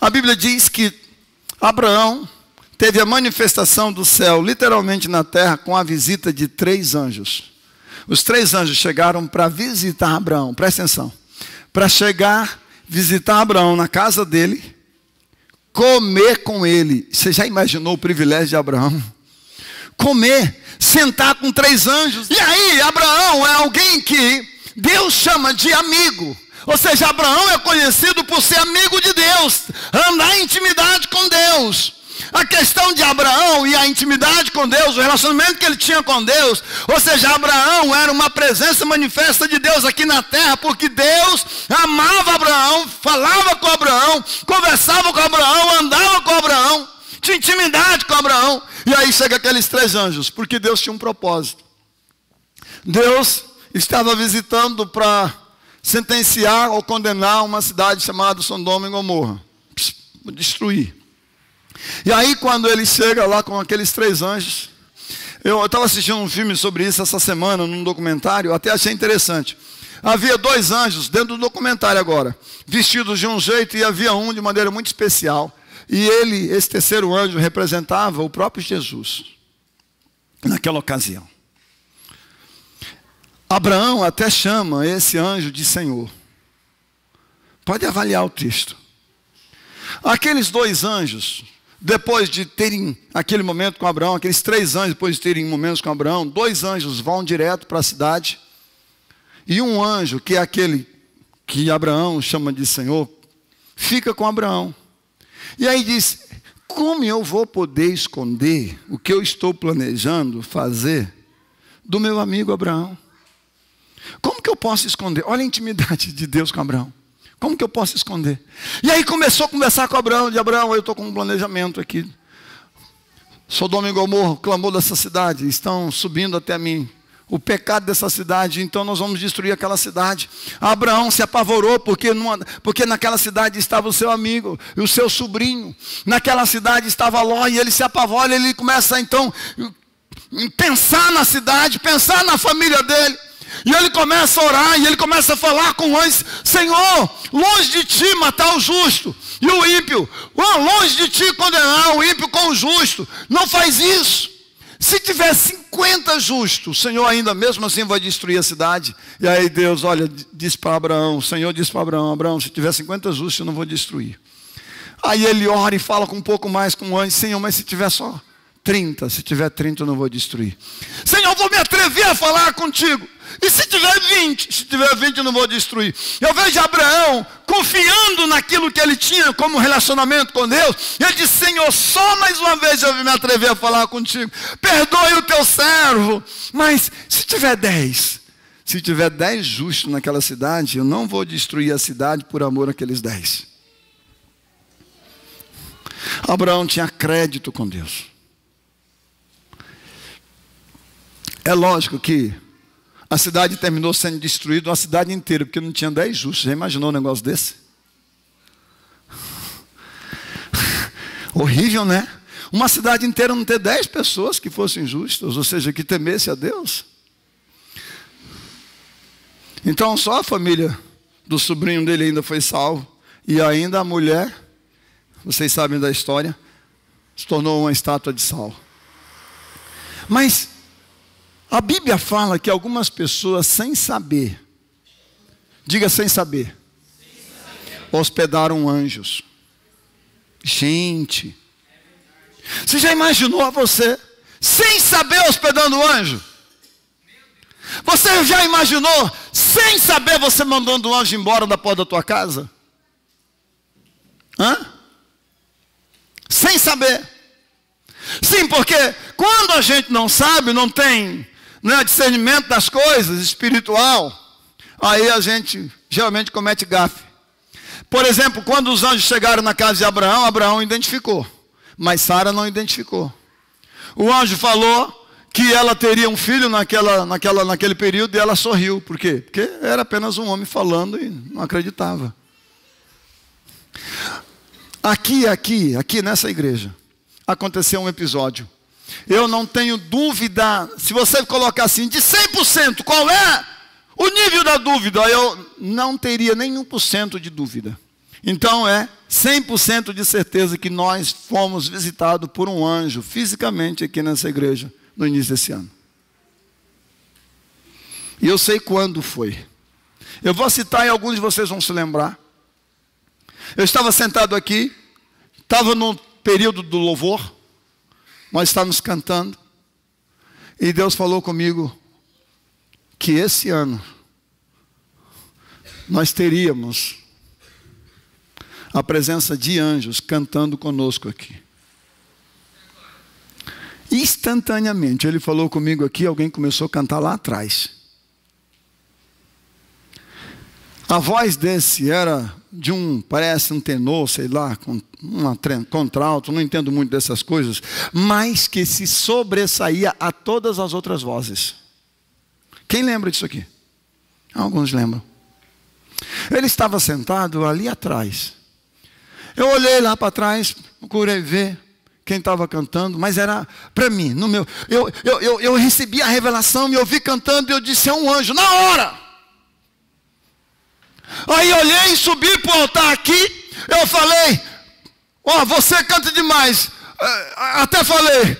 A Bíblia diz que Abraão teve a manifestação do céu literalmente na terra com a visita de 3 anjos. Os 3 anjos chegaram para visitar Abraão, presta atenção. Para chegar, visitar Abraão na casa dele, comer com ele. Você já imaginou o privilégio de Abraão? Comer, sentar com 3 anjos. E aí, Abraão é alguém que Deus chama de amigo. Ou seja, Abraão é conhecido por ser amigo de Deus, andar em intimidade com Deus. A questão de Abraão e a intimidade com Deus, o relacionamento que ele tinha com Deus, ou seja, Abraão era uma presença manifesta de Deus aqui na terra, porque Deus amava Abraão, falava com Abraão, conversava com Abraão, andava com Abraão, tinha intimidade com Abraão. E aí chega aqueles 3 anjos, porque Deus tinha um propósito. Deus estava visitando para sentenciar ou condenar uma cidade chamada Sodoma e Gomorra, destruir. E aí quando ele chega lá com aqueles 3 anjos, eu estava assistindo um filme sobre isso essa semana, num documentário, até achei interessante. Havia 2 anjos dentro do documentário agora, vestidos de um jeito, e havia um de maneira muito especial. E ele, esse terceiro anjo, representava o próprio Jesus, naquela ocasião. Abraão até chama esse anjo de Senhor. Pode avaliar o texto. Aqueles 2 anjos, depois de terem aquele momento com Abraão, aqueles 3 anjos, depois de terem momentos com Abraão, 2 anjos vão direto para a cidade. E um anjo, que é aquele que Abraão chama de Senhor, fica com Abraão. E aí diz, como eu vou poder esconder o que eu estou planejando fazer do meu amigo Abraão? Como que eu posso esconder? Olha a intimidade de Deus com Abraão. Como que eu posso esconder? E aí começou a conversar com Abraão. De Abraão, eu estou com um planejamento aqui. Sodoma e Gomorra, o clamor dessa cidade, estão subindo até mim. O pecado dessa cidade, então nós vamos destruir aquela cidade. Abraão se apavorou porque naquela cidade estava o seu amigo e o seu sobrinho. Naquela cidade estava Ló, e ele se apavora, ele começa então a pensar na cidade, pensar na família dele. E ele começa a orar, e ele começa a falar com o anjo: Senhor, longe de ti matar o justo e o ímpio, longe de ti condenar o ímpio com o justo, não faz isso. Se tiver 50 justos, o Senhor ainda mesmo assim vai destruir a cidade. E aí Deus, olha, diz para Abraão, o Senhor disse para Abraão: Abraão, se tiver 50 justos, eu não vou destruir. Aí ele ora e fala com um pouco mais com o anjo: Senhor, mas se tiver só 30. Se tiver 30, eu não vou destruir. Senhor, eu vou me atrever a falar contigo. E se tiver 20? Se tiver 20, eu não vou destruir. Eu vejo Abraão confiando naquilo que ele tinha como relacionamento com Deus. Ele disse: Senhor, só mais uma vez eu vou me atrever a falar contigo. Perdoe o teu servo. Mas se tiver 10? Se tiver 10 justos naquela cidade, eu não vou destruir a cidade por amor àqueles 10. Abraão tinha crédito com Deus. É lógico que a cidade terminou sendo destruída, a cidade inteira, porque não tinha 10 justos. Já imaginou um negócio desse? Horrível, né? Uma cidade inteira não ter 10 pessoas que fossem justas, ou seja, que temesse a Deus. Então só a família do sobrinho dele ainda foi salvo. E ainda a mulher, vocês sabem da história, se tornou uma estátua de sal. Mas a Bíblia fala que algumas pessoas sem saber, diga sem saber, hospedaram anjos. Gente, você já imaginou você sem saber hospedando um anjo? Você já imaginou sem saber você mandando o anjo embora da porta da tua casa? Hã? Sem saber. Sim, porque quando a gente não sabe, não tem discernimento das coisas, espiritual, aí a gente geralmente comete gafe. Por exemplo, quando os anjos chegaram na casa de Abraão, Abraão identificou, mas Sara não identificou. O anjo falou que ela teria um filho naquele período e ela sorriu. Por quê? Porque era apenas um homem falando e não acreditava. Aqui nessa igreja, aconteceu um episódio. Eu não tenho dúvida, se você colocar assim, de 100%, qual é o nível da dúvida? Eu não teria nenhum por cento de dúvida. Então é 100% de certeza que nós fomos visitados por um anjo, fisicamente aqui nessa igreja, no início desse ano. E eu sei quando foi. Eu vou citar e alguns de vocês vão se lembrar. Eu estava sentado aqui, estava no período do louvor, nós estávamos cantando, e Deus falou comigo que esse ano nós teríamos a presença de anjos cantando conosco aqui. Instantaneamente, ele falou comigo aqui, alguém começou a cantar lá atrás. A voz desse era de parece um tenor, sei lá, com contralto, não entendo muito dessas coisas, mas que se sobressaía a todas as outras vozes. Quem lembra disso aqui? Alguns lembram. Ele estava sentado ali atrás. Eu olhei lá para trás, procurei ver quem estava cantando, mas era para mim, no meu. Eu recebi a revelação, me ouvi cantando e eu disse: é um anjo, na hora. Aí olhei e subi para o altar aqui, eu falei: ó, você canta demais. Até falei.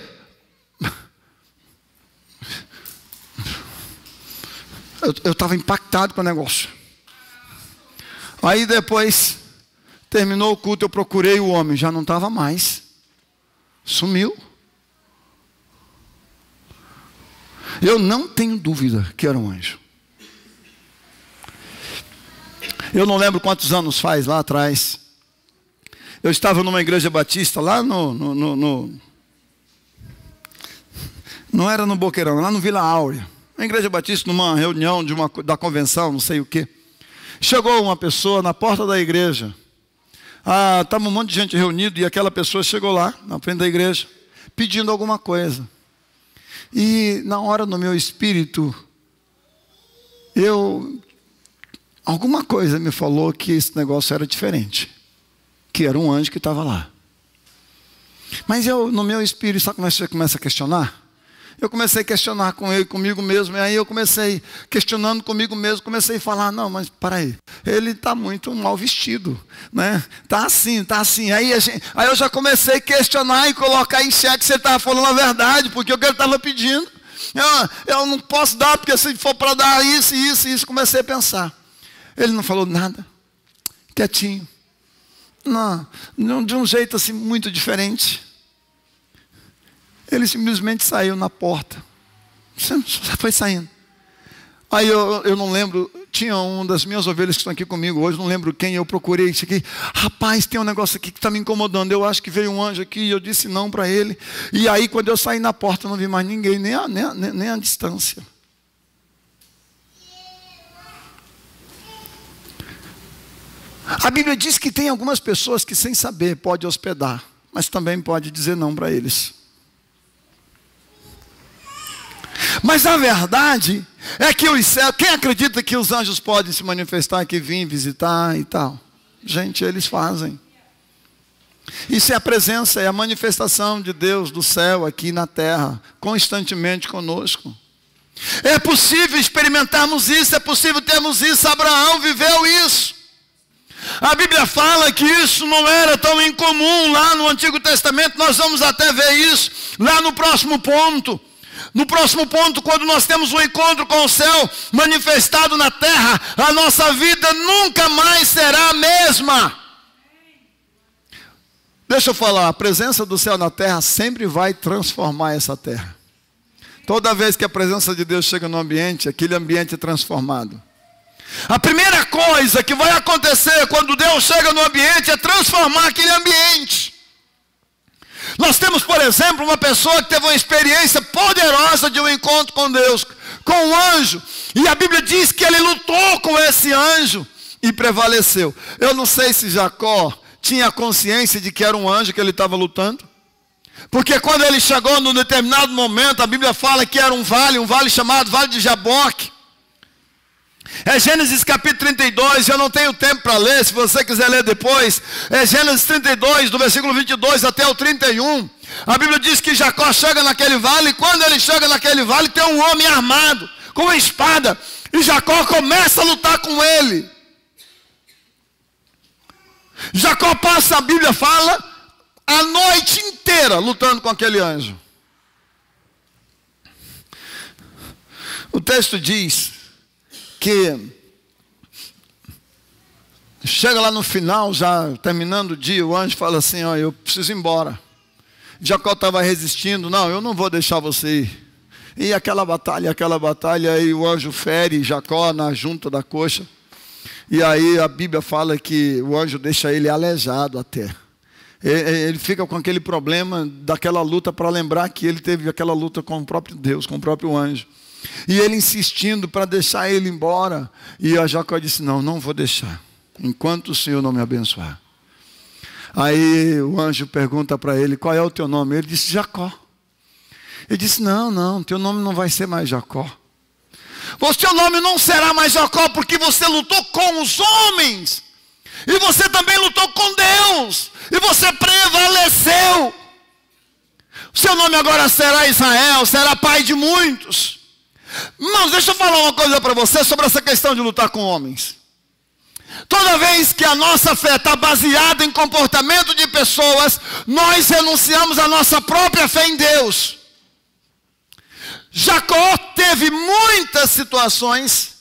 Eu estava impactado com o negócio. Aí depois, terminou o culto, eu procurei o homem, já não estava mais. Sumiu. Eu não tenho dúvida que era um anjo. Eu não lembro quantos anos faz lá atrás. Eu estava numa igreja batista lá não era no Boqueirão, lá no Vila Áurea. Uma igreja batista, numa reunião da convenção, não sei o quê. Chegou uma pessoa na porta da igreja. Estava um monte de gente reunido e aquela pessoa chegou lá, na frente da igreja, pedindo alguma coisa. E na hora, no meu espírito, alguma coisa me falou que esse negócio era diferente. Que era um anjo que estava lá. Mas no meu espírito, sabe como você começa a questionar? Eu comecei a questionar comigo mesmo, e aí eu comecei questionando comigo mesmo, comecei a falar: não, mas para aí, ele está muito mal vestido, né? Está assim. Aí eu já comecei a questionar e colocar em xeque se ele estava falando a verdade, porque o que ele estava pedindo, eu não posso dar, porque se for para dar isso, comecei a pensar. Ele não falou nada, quietinho, não, de um jeito assim muito diferente. Ele simplesmente saiu na porta. Só foi saindo. Aí eu não lembro, tinha uma das minhas ovelhas que estão aqui comigo hoje, não lembro quem, eu procurei isso aqui. Rapaz, tem um negócio aqui que está me incomodando. Eu acho que veio um anjo aqui e eu disse não para ele. E aí quando eu saí na porta, eu não vi mais ninguém, nem a distância. A Bíblia diz que tem algumas pessoas que sem saber pode hospedar, mas também pode dizer não para eles. Mas a verdade é que os céus, quem acredita que os anjos podem se manifestar, que vir visitar e tal? Gente, eles fazem. Isso é a presença, é a manifestação de Deus do céu aqui na terra, constantemente conosco. É possível experimentarmos isso, é possível termos isso. Abraão viveu isso. A Bíblia fala que isso não era tão incomum lá no Antigo Testamento. Nós vamos até ver isso lá no próximo ponto. No próximo ponto, quando nós temos um encontro com o céu manifestado na terra, a nossa vida nunca mais será a mesma. Deixa eu falar, a presença do céu na terra sempre vai transformar essa terra. Toda vez que a presença de Deus chega no ambiente, aquele ambiente é transformado. A primeira coisa que vai acontecer quando Deus chega no ambiente é transformar aquele ambiente. Nós temos, por exemplo, uma pessoa que teve uma experiência poderosa de um encontro com Deus, com um anjo, e a Bíblia diz que ele lutou com esse anjo e prevaleceu. Eu não sei se Jacó tinha consciência de que era um anjo que ele estava lutando, porque quando ele chegou num determinado momento, a Bíblia fala que era um vale chamado Vale de Jaboque. É Gênesis capítulo 32, eu não tenho tempo para ler, se você quiser ler depois. É Gênesis 32, do versículo 22 até o 31. A Bíblia diz que Jacó chega naquele vale, e quando ele chega naquele vale, tem um homem armado, com uma espada, e Jacó começa a lutar com ele. Jacó passa, a Bíblia fala, a noite inteira lutando com aquele anjo. O texto diz que chega lá no final, já terminando o dia, o anjo fala assim, ó, eu preciso ir embora. Jacó estava resistindo, não, eu não vou deixar você ir. E aquela batalha, aí o anjo fere Jacó na junta da coxa. E aí a Bíblia fala que o anjo deixa ele aleijado até. Ele fica com aquele problema daquela luta, para lembrar que ele teve aquela luta com o próprio Deus, com o próprio anjo. E ele insistindo para deixar ele embora. E a Jacó disse, não vou deixar, enquanto o Senhor não me abençoar. Aí o anjo pergunta para ele, qual é o teu nome? Ele disse, Jacó. Ele disse, não, teu nome não vai ser mais Jacó. O seu nome não será mais Jacó, porque você lutou com os homens. E você também lutou com Deus. E você prevaleceu. O seu nome agora será Israel, será pai de muitos. Irmãos, deixa eu falar uma coisa para você sobre essa questão de lutar com homens. Toda vez que a nossa fé está baseada em comportamento de pessoas, nós renunciamos à nossa própria fé em Deus. Jacó teve muitas situações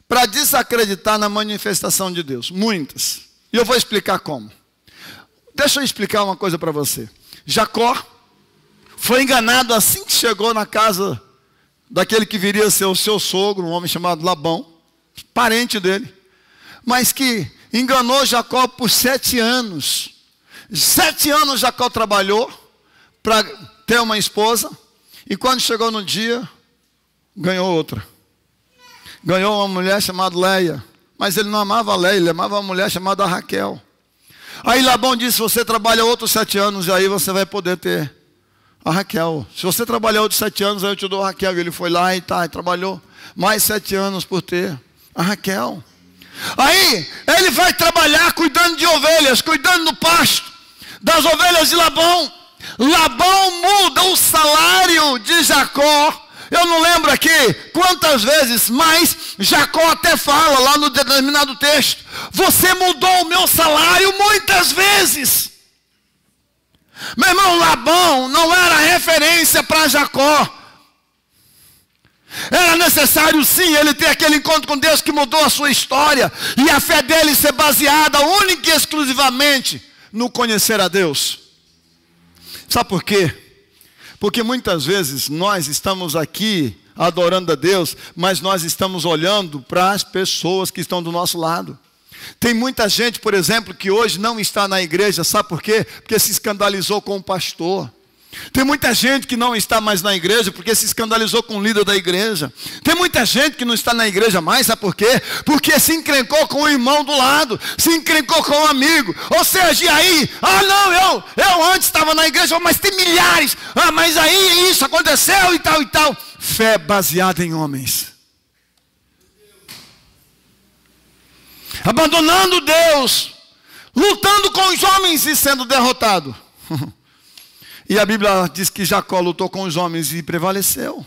para desacreditar na manifestação de Deus. Muitas. E eu vou explicar como. Deixa eu explicar uma coisa para você. Jacó foi enganado assim que chegou na casa daquele que viria a ser o seu sogro, um homem chamado Labão, parente dele, mas que enganou Jacó por 7 anos. 7 anos Jacó trabalhou para ter uma esposa, e quando chegou no dia, ganhou outra. Ganhou uma mulher chamada Leia, mas ele não amava a Leia, ele amava uma mulher chamada Raquel. Aí Labão disse, você trabalha outros 7 anos, e aí você vai poder ter a Raquel. Se você trabalhar outros 7 anos, aí eu te dou a Raquel. E ele foi lá e trabalhou mais 7 anos por ter a Raquel. Aí ele vai trabalhar cuidando de ovelhas, cuidando do pasto das ovelhas de Labão. Labão muda o salário de Jacó. Eu não lembro aqui quantas vezes, mas Jacó até fala lá no determinado texto, você mudou o meu salário muitas vezes. Meu irmão, Labão não era referência para Jacó. Era necessário sim ele ter aquele encontro com Deus que mudou a sua história, e a fé dele ser baseada única e exclusivamente no conhecer a Deus. Sabe por quê? Porque muitas vezes nós estamos aqui adorando a Deus, mas nós estamos olhando para as pessoas que estão do nosso lado. Tem muita gente, por exemplo, que hoje não está na igreja, sabe por quê? Porque se escandalizou com o pastor. Tem muita gente que não está mais na igreja porque se escandalizou com o líder da igreja. Tem muita gente que não está na igreja mais, sabe por quê? Porque se encrencou com o irmão do lado, se encrencou com o amigo. Ou seja, e aí? Não, eu antes estava na igreja, mas tem milhares. Mas aí isso aconteceu e tal e tal. Fé baseada em homens. Abandonando Deus, lutando com os homens e sendo derrotado. E a Bíblia diz que Jacó lutou com os homens e prevaleceu.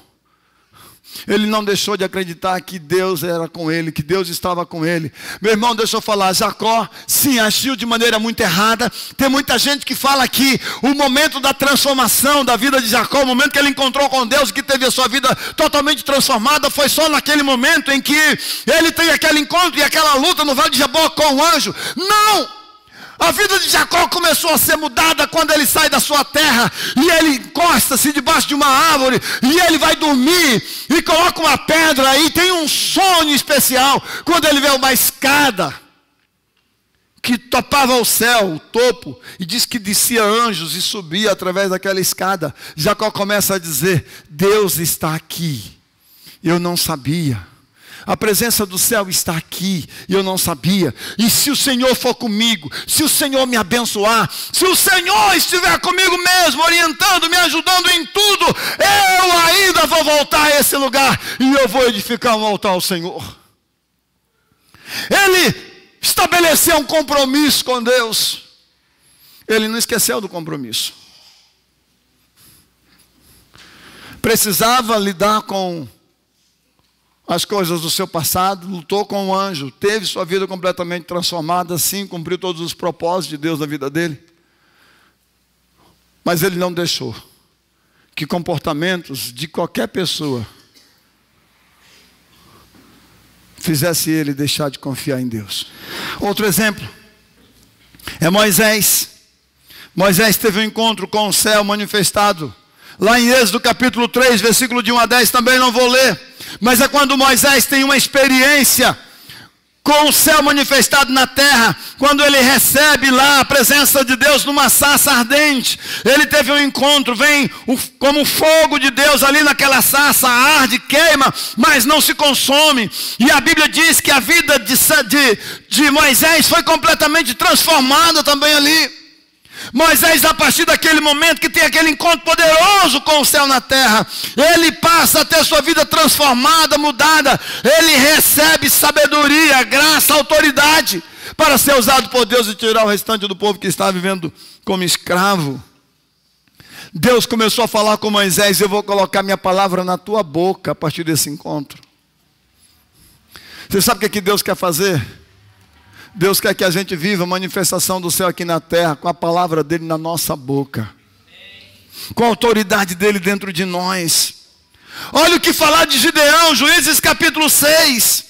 Ele não deixou de acreditar que Deus era com ele, que Deus estava com ele. Meu irmão, deixa eu falar, Jacó sim agiu de maneira muito errada. Tem muita gente que fala que o momento da transformação da vida de Jacó, o momento que ele encontrou com Deus, que teve a sua vida totalmente transformada, foi só naquele momento em que ele tem aquele encontro e aquela luta no Vale de Jaboque com o anjo. Não! A vida de Jacó começou a ser mudada quando ele sai da sua terra e ele encosta-se debaixo de uma árvore e ele vai dormir e coloca uma pedra e tem um sonho especial quando ele vê uma escada que topava o céu, o topo, e diz que descia anjos e subia através daquela escada. Jacó começa a dizer: Deus está aqui, eu não sabia. A presença do céu está aqui, e eu não sabia. E se o Senhor for comigo, se o Senhor me abençoar, se o Senhor estiver comigo mesmo, orientando, me ajudando em tudo, eu ainda vou voltar a esse lugar, e eu vou edificar um altar ao Senhor. Ele estabeleceu um compromisso com Deus. Ele não esqueceu do compromisso. Precisava lidar com as coisas do seu passado, lutou com o anjo, teve sua vida completamente transformada, sim, cumpriu todos os propósitos de Deus na vida dele. Mas ele não deixou que comportamentos de qualquer pessoa fizesse ele deixar de confiar em Deus. Outro exemplo é Moisés. Moisés teve um encontro com o céu manifestado lá em Êxodo capítulo 3, versículo de 1 a 10, também não vou ler. Mas é quando Moisés tem uma experiência com o céu manifestado na terra, quando ele recebe lá a presença de Deus numa sarça ardente. Ele teve um encontro, vem como o fogo de Deus ali naquela sarça, arde, queima, mas não se consome. E a Bíblia diz que a vida de Moisés foi completamente transformada também ali. Moisés, a partir daquele momento que tem aquele encontro poderoso com o céu na terra, ele passa a ter sua vida transformada, mudada. Ele recebe sabedoria, graça, autoridade para ser usado por Deus e tirar o restante do povo que está vivendo como escravo. Deus começou a falar com Moisés: eu vou colocar minha palavra na tua boca a partir desse encontro. Você sabe o que Deus quer fazer? Deus quer que a gente viva a manifestação do céu aqui na terra, com a palavra dele na nossa boca, com a autoridade dele dentro de nós. Olha o que falar de Gideão, Juízes capítulo 6.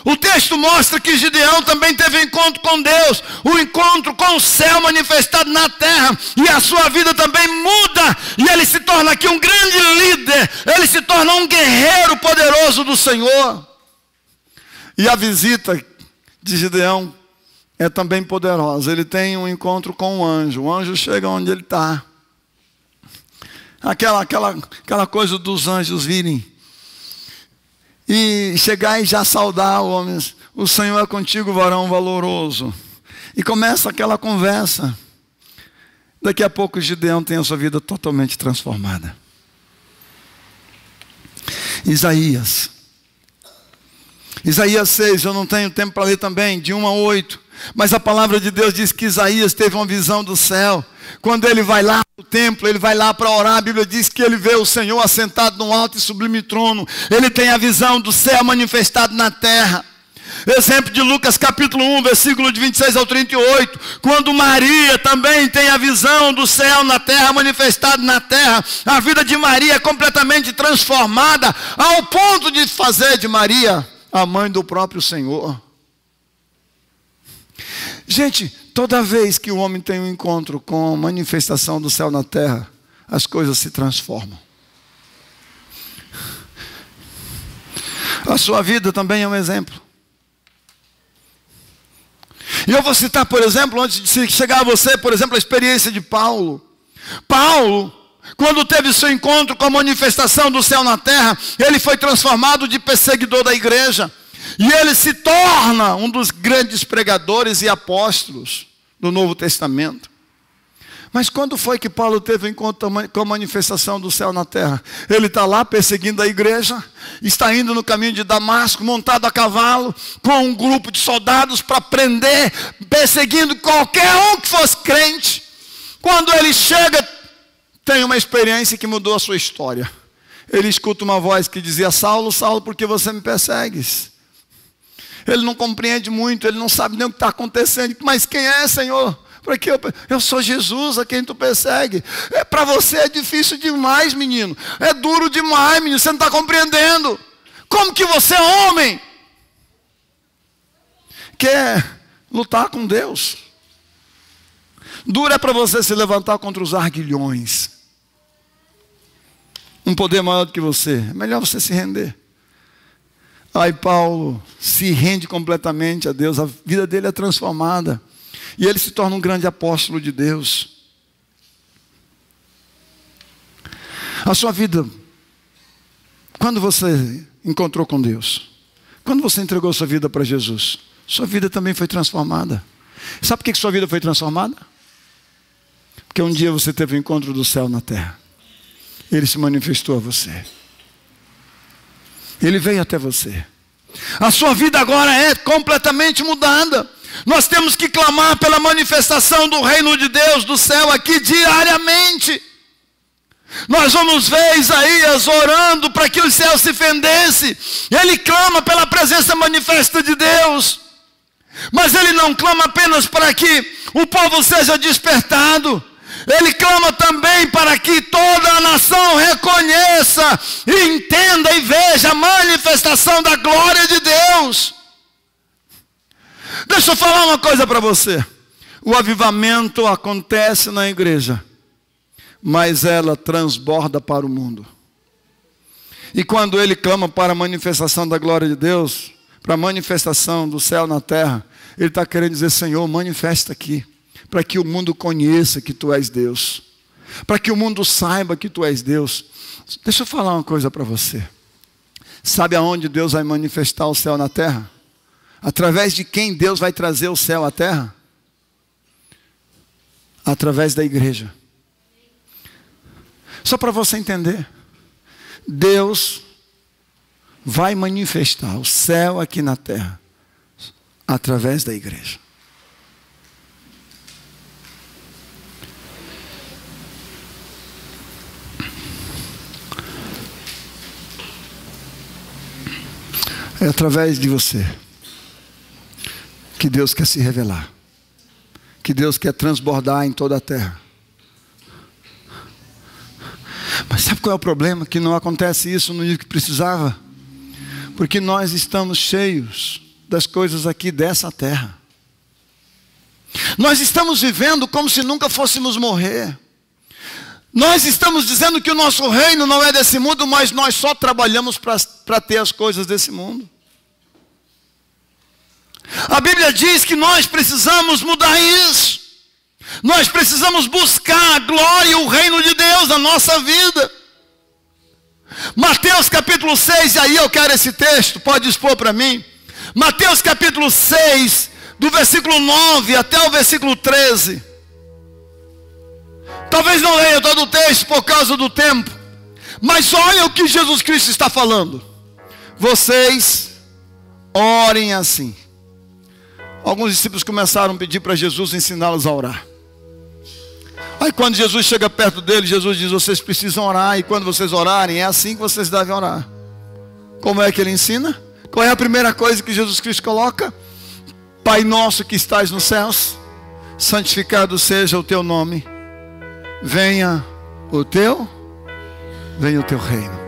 O texto mostra que Gideão também teve um encontro com Deus, um encontro com o céu manifestado na terra, e a sua vida também muda, e ele se torna aqui um grande líder, ele se torna um guerreiro poderoso do Senhor. E a visita de Gideão é também poderosa. Ele tem um encontro com o anjo chega onde ele está. Aquela coisa dos anjos virem e chegar e já saudar o homem: o Senhor é contigo, varão valoroso. E começa aquela conversa. Daqui a pouco Gideão tem a sua vida totalmente transformada. Isaías 6, eu não tenho tempo para ler também, de 1 a 8. Mas a palavra de Deus diz que Isaías teve uma visão do céu. Quando ele vai lá no templo, ele vai lá para orar, a Bíblia diz que ele vê o Senhor assentado num alto e sublime trono. Ele tem a visão do céu manifestado na terra. Exemplo de Lucas capítulo 1, versículo de 26 ao 38. Quando Maria também tem a visão do céu na terra, manifestado na terra. A vida de Maria é completamente transformada, ao ponto de fazer de Maria a mãe do próprio Senhor. Gente, toda vez que o homem tem um encontro com a manifestação do céu na terra, as coisas se transformam. A sua vida também é um exemplo. E eu vou citar, por exemplo, antes de chegar a você, por exemplo, a experiência de Paulo. Paulo, quando teve seu encontro com a manifestação do céu na terra, ele foi transformado de perseguidor da igreja. E ele se torna um dos grandes pregadores e apóstolos do Novo Testamento. Mas quando foi que Paulo teve um encontro com a manifestação do céu na terra? Ele está lá perseguindo a igreja, está indo no caminho de Damasco, montado a cavalo, com um grupo de soldados para prender, perseguindo qualquer um que fosse crente. Quando ele chega, tem uma experiência que mudou a sua história. Ele escuta uma voz que dizia: Saulo, Saulo, por que você me persegues? Ele não compreende muito, ele não sabe nem o que está acontecendo. Mas quem é, Senhor? Porque eu sou Jesus a quem tu persegue. Para você é difícil demais, menino. É duro demais, menino. Você não está compreendendo. Como que você é homem? Quer lutar com Deus. Duro é para você se levantar contra os arguilhões. Um poder maior do que você. É melhor você se render. Aí Paulo se rende completamente a Deus. A vida dele é transformada. E ele se torna um grande apóstolo de Deus. A sua vida, quando você encontrou com Deus, quando você entregou sua vida para Jesus, sua vida também foi transformada. Sabe por que sua vida foi transformada? Porque um dia você teve o encontro do céu na terra. Ele se manifestou a você. Ele veio até você. A sua vida agora é completamente mudada. Nós temos que clamar pela manifestação do reino de Deus, do céu aqui diariamente. Nós vamos ver Isaías orando para que o céu se fendesse. Ele clama pela presença manifesta de Deus. Mas ele não clama apenas para que o povo seja despertado. Ele clama também para que toda a nação reconheça, entenda e veja a manifestação da glória de Deus. Deixa eu falar uma coisa para você. O avivamento acontece na igreja, mas ela transborda para o mundo. E quando ele clama para a manifestação da glória de Deus, para a manifestação do céu na terra, ele está querendo dizer: Senhor, manifesta aqui, para que o mundo conheça que tu és Deus, para que o mundo saiba que tu és Deus. Deixa eu falar uma coisa para você. Sabe aonde Deus vai manifestar o céu na terra? Através de quem Deus vai trazer o céu à terra? Através da igreja. Só para você entender, Deus vai manifestar o céu aqui na terra através da igreja. É através de você que Deus quer se revelar, que Deus quer transbordar em toda a terra. Mas sabe qual é o problema? Que não acontece isso no nível que precisava. Porque nós estamos cheios das coisas aqui dessa terra. Nós estamos vivendo como se nunca fôssemos morrer. Nós estamos dizendo que o nosso reino não é desse mundo, mas nós só trabalhamos para ter as coisas desse mundo. A Bíblia diz que nós precisamos mudar isso. Nós precisamos buscar a glória e o reino de Deus na nossa vida. Mateus capítulo 6, e aí eu quero esse texto, pode expor para mim. Mateus capítulo 6, do versículo 9 até o versículo 13. Talvez não leia todo o texto por causa do tempo, mas olha o que Jesus Cristo está falando. Vocês orem assim. Alguns discípulos começaram a pedir para Jesus ensiná-los a orar. Aí quando Jesus chega perto deles, Jesus diz: vocês precisam orar, e quando vocês orarem, é assim que vocês devem orar. Como é que ele ensina? Qual é a primeira coisa que Jesus Cristo coloca? Pai nosso que estás nos céus, santificado seja o teu nome. Venha o teu reino.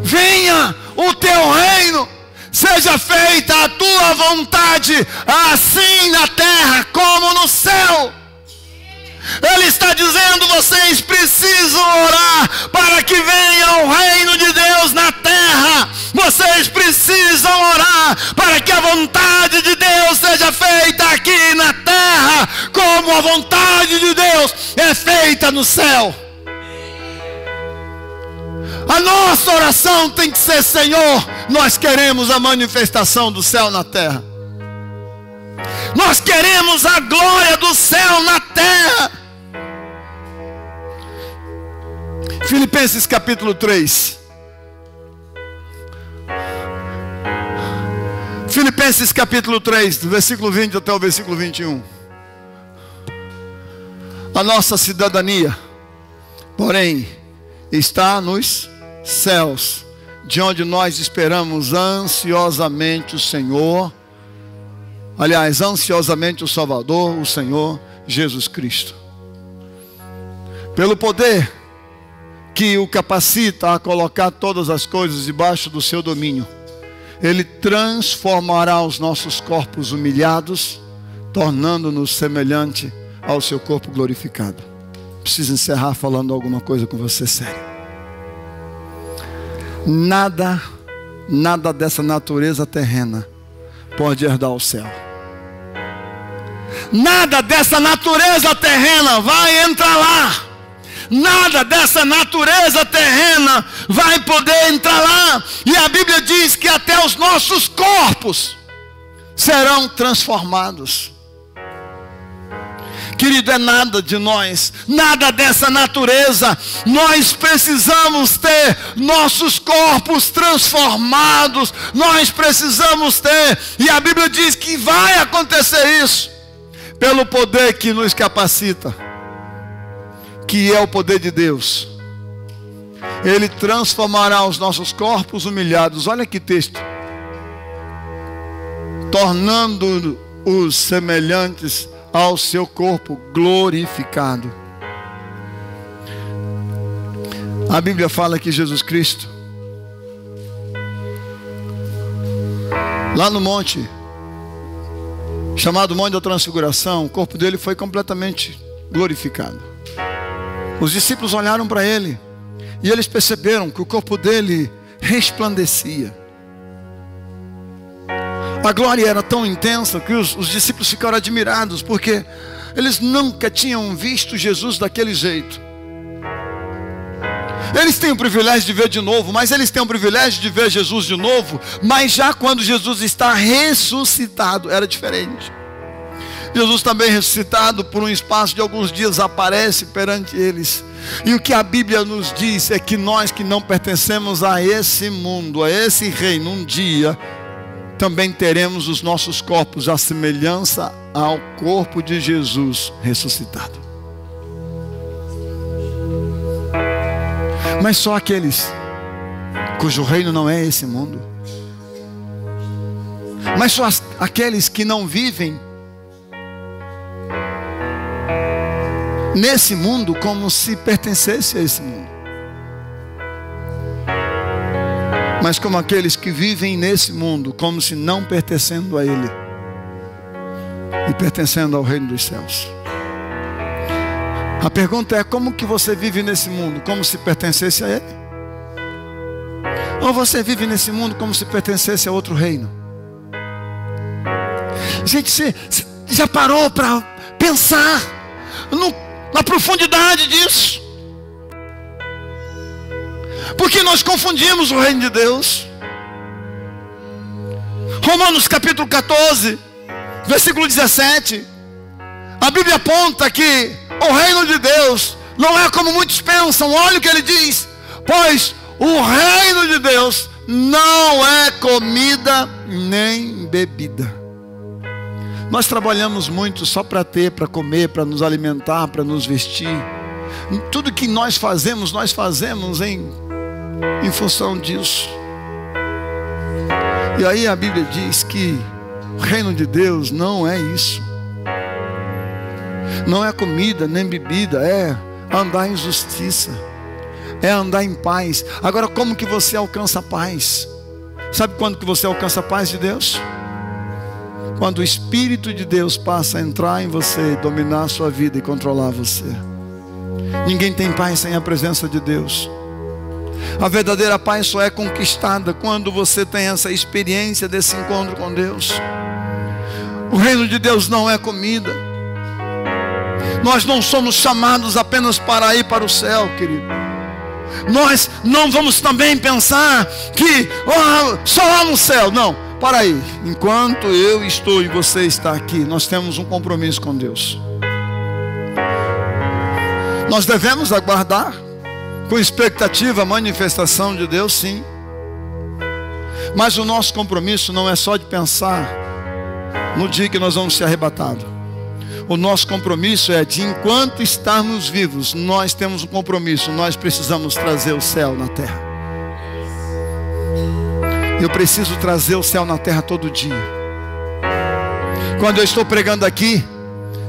Venha o teu reino. Seja feita a tua vontade, assim na terra como no céu. Ele está dizendo: vocês precisam orar para que venha o reino de Deus na terra. Vocês precisam orar para que a vontade de Deus seja feita aqui na terra, como a vontade de Deus é feita no céu. A nossa oração tem que ser: Senhor, nós queremos a manifestação do céu na terra. Nós queremos a glória do céu na terra. Filipenses capítulo 3. Filipenses capítulo 3, do versículo 20 até o versículo 21. A nossa cidadania, porém, está nos céus, de onde nós esperamos ansiosamente o Senhor, aliás, ansiosamente o Salvador, o Senhor Jesus Cristo. Pelo poder que o capacita a colocar todas as coisas debaixo do seu domínio, Ele transformará os nossos corpos humilhados, tornando-nos semelhante ao seu corpo glorificado. Preciso encerrar falando alguma coisa com você sério. Nada dessa natureza terrena pode herdar o céu. Nada dessa natureza terrena vai entrar lá. Nada dessa natureza terrena vai poder entrar lá. E a Bíblia diz que até os nossos corpos serão transformados. Querido, é nada de nós, nada dessa natureza. Nós precisamos ter nossos corpos transformados. Nós precisamos ter. E a Bíblia diz que vai acontecer isso pelo poder que nos capacita, que é o poder de Deus. Ele transformará os nossos corpos humilhados. Olha que texto. Tornando-os semelhantes ao seu corpo glorificado. A Bíblia fala que Jesus Cristo, lá no monte chamado Monte da Transfiguração, o corpo dele foi completamente glorificado. Os discípulos olharam para ele e eles perceberam que o corpo dele resplandecia. A glória era tão intensa que os discípulos ficaram admirados, porque eles nunca tinham visto Jesus daquele jeito. Eles têm o privilégio de ver de novo, mas eles têm o privilégio de ver Jesus de novo, mas já quando Jesus está ressuscitado, era diferente. Jesus também ressuscitado, por um espaço de alguns dias, aparece perante eles. E o que a Bíblia nos diz é que nós que não pertencemos a esse mundo, a esse reino, um dia também teremos os nossos corpos à semelhança ao corpo de Jesus ressuscitado. Mas só aqueles cujo reino não é esse mundo. Mas só aqueles que não vivem nesse mundo como se pertencesse a esse mundo, mas como aqueles que vivem nesse mundo como se não pertencendo a ele e pertencendo ao reino dos céus. A pergunta é: como que você vive nesse mundo? Como se pertencesse a ele? Ou você vive nesse mundo como se pertencesse a outro reino? Gente, você já parou para pensar na profundidade disso? Porque nós confundimos o reino de Deus. Romanos capítulo 14, versículo 17. A Bíblia aponta que o reino de Deus não é como muitos pensam. Olha o que ele diz: pois o reino de Deus não é comida nem bebida. Nós trabalhamos muito só para ter, para comer, para nos alimentar, para nos vestir. Tudo que nós fazemos em função disso. E aí a Bíblia diz que o reino de Deus não é isso. Não é comida nem bebida, é andar em justiça, é andar em paz. Agora, como que você alcança a paz? Sabe quando que você alcança a paz de Deus? Quando o Espírito de Deus passa a entrar em você, dominar a sua vida e controlar você. Ninguém tem paz sem a presença de Deus. A verdadeira paz só é conquistada quando você tem essa experiência desse encontro com Deus. O reino de Deus não é comida. Nós não somos chamados apenas para ir para o céu, querido. Nós não vamos também pensar que só lá no céu. Não, para aí. Enquanto eu estou e você está aqui, nós temos um compromisso com Deus. Nós devemos aguardar com expectativa a manifestação de Deus, sim. Mas o nosso compromisso não é só de pensar no dia que nós vamos ser arrebatados. O nosso compromisso é de, enquanto estarmos vivos, nós temos um compromisso. Nós precisamos trazer o céu na terra. Eu preciso trazer o céu na terra todo dia. Quando eu estou pregando aqui,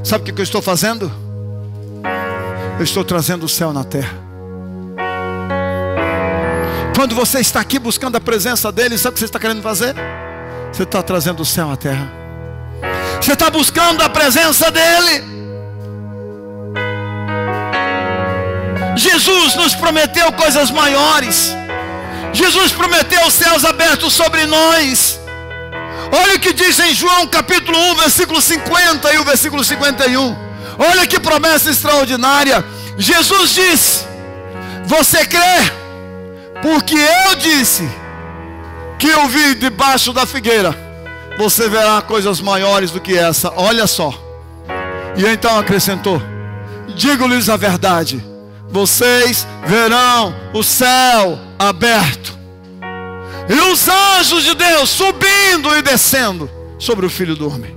sabe o que eu estou fazendo? Eu estou trazendo o céu na terra. Quando você está aqui buscando a presença dele, sabe o que você está querendo fazer? Você está trazendo o céu à terra. Você está buscando a presença dele. Jesus nos prometeu coisas maiores. Jesus prometeu os céus abertos sobre nós. Olha o que diz em João capítulo 1, versículo 50 e o versículo 51. Olha que promessa extraordinária. Jesus disse: você crê? Porque eu disse que eu vi debaixo da figueira. Você verá coisas maiores do que essa. Olha só. E então acrescentou: digo-lhes a verdade, vocês verão o céu aberto e os anjos de Deus subindo e descendo sobre o Filho do Homem.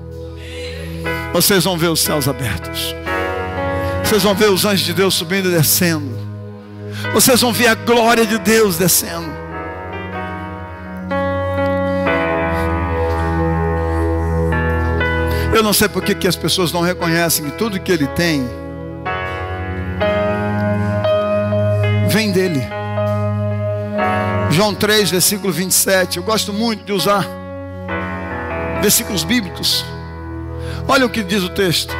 Vocês vão ver os céus abertos. Vocês vão ver os anjos de Deus subindo e descendo. Vocês vão ver a glória de Deus descendo. Eu não sei por que as pessoas não reconhecem que tudo que Ele tem vem dEle. João 3, versículo 27. Eu gosto muito de usar versículos bíblicos. Olha o que diz o texto.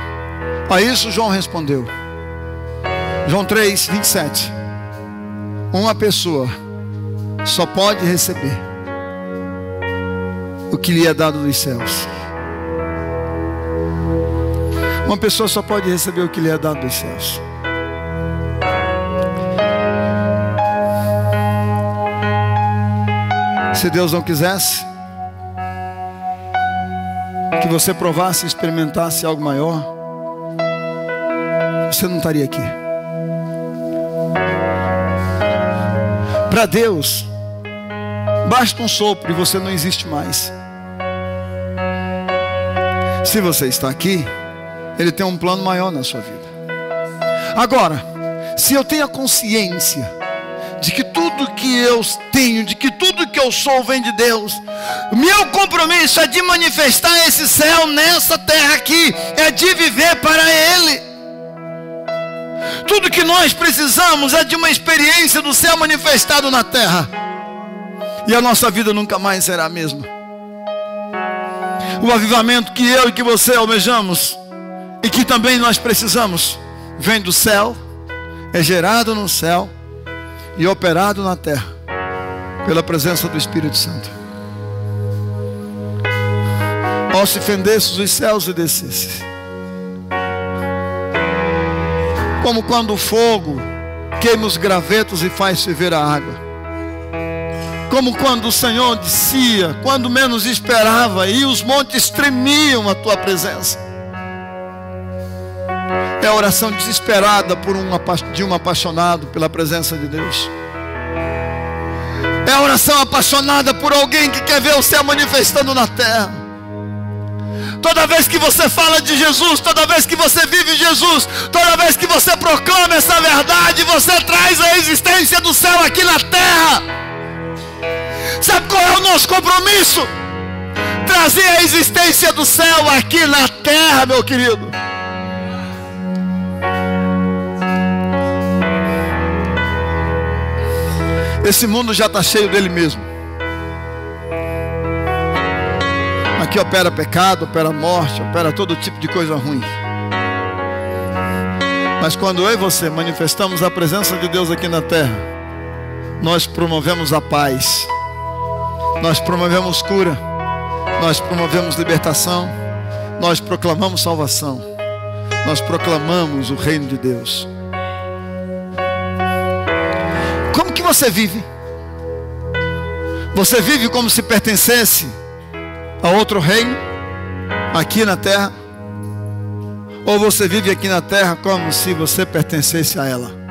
A isso João respondeu. João 3, 27. Uma pessoa só pode receber o que lhe é dado dos céus. Uma pessoa só pode receber o que lhe é dado dos céus. Se Deus não quisesse que você provasse e experimentasse algo maior, você não estaria aqui. Para Deus, basta um sopro e você não existe mais. Se você está aqui, Ele tem um plano maior na sua vida. Agora, se eu tenho a consciência de que tudo que eu tenho, de que tudo que eu sou vem de Deus, meu compromisso é de manifestar esse céu nessa terra aqui, é de viver para Ele. Tudo que nós precisamos é de uma experiência do céu manifestado na terra, e a nossa vida nunca mais será a mesma. O avivamento que eu e que você almejamos, e que também nós precisamos, vem do céu, é gerado no céu e operado na terra pela presença do Espírito Santo. Ó, se fendesses os céus e descesses, como quando o fogo queima os gravetos e faz ferver a água, como quando o Senhor descia, quando menos esperava, e os montes tremiam a tua presença. É a oração desesperada de um apaixonado pela presença de Deus. É a oração apaixonada por alguém que quer ver o céu manifestando na terra. Toda vez que você fala de Jesus, toda vez que você vive Jesus, toda vez que você proclama essa verdade, você traz a existência do céu aqui na terra. Sabe qual é o nosso compromisso? Trazer a existência do céu aqui na terra, meu querido. Esse mundo já está cheio dele mesmo. Aqui opera pecado, opera morte, opera todo tipo de coisa ruim. Mas quando eu e você manifestamos a presença de Deus aqui na terra, nós promovemos a paz, nós promovemos cura, nós promovemos libertação, nós proclamamos salvação, nós proclamamos o reino de Deus. Como que você vive? Você vive como se pertencesse a outro reino aqui na terra? Ou você vive aqui na terra como se você pertencesse a ela?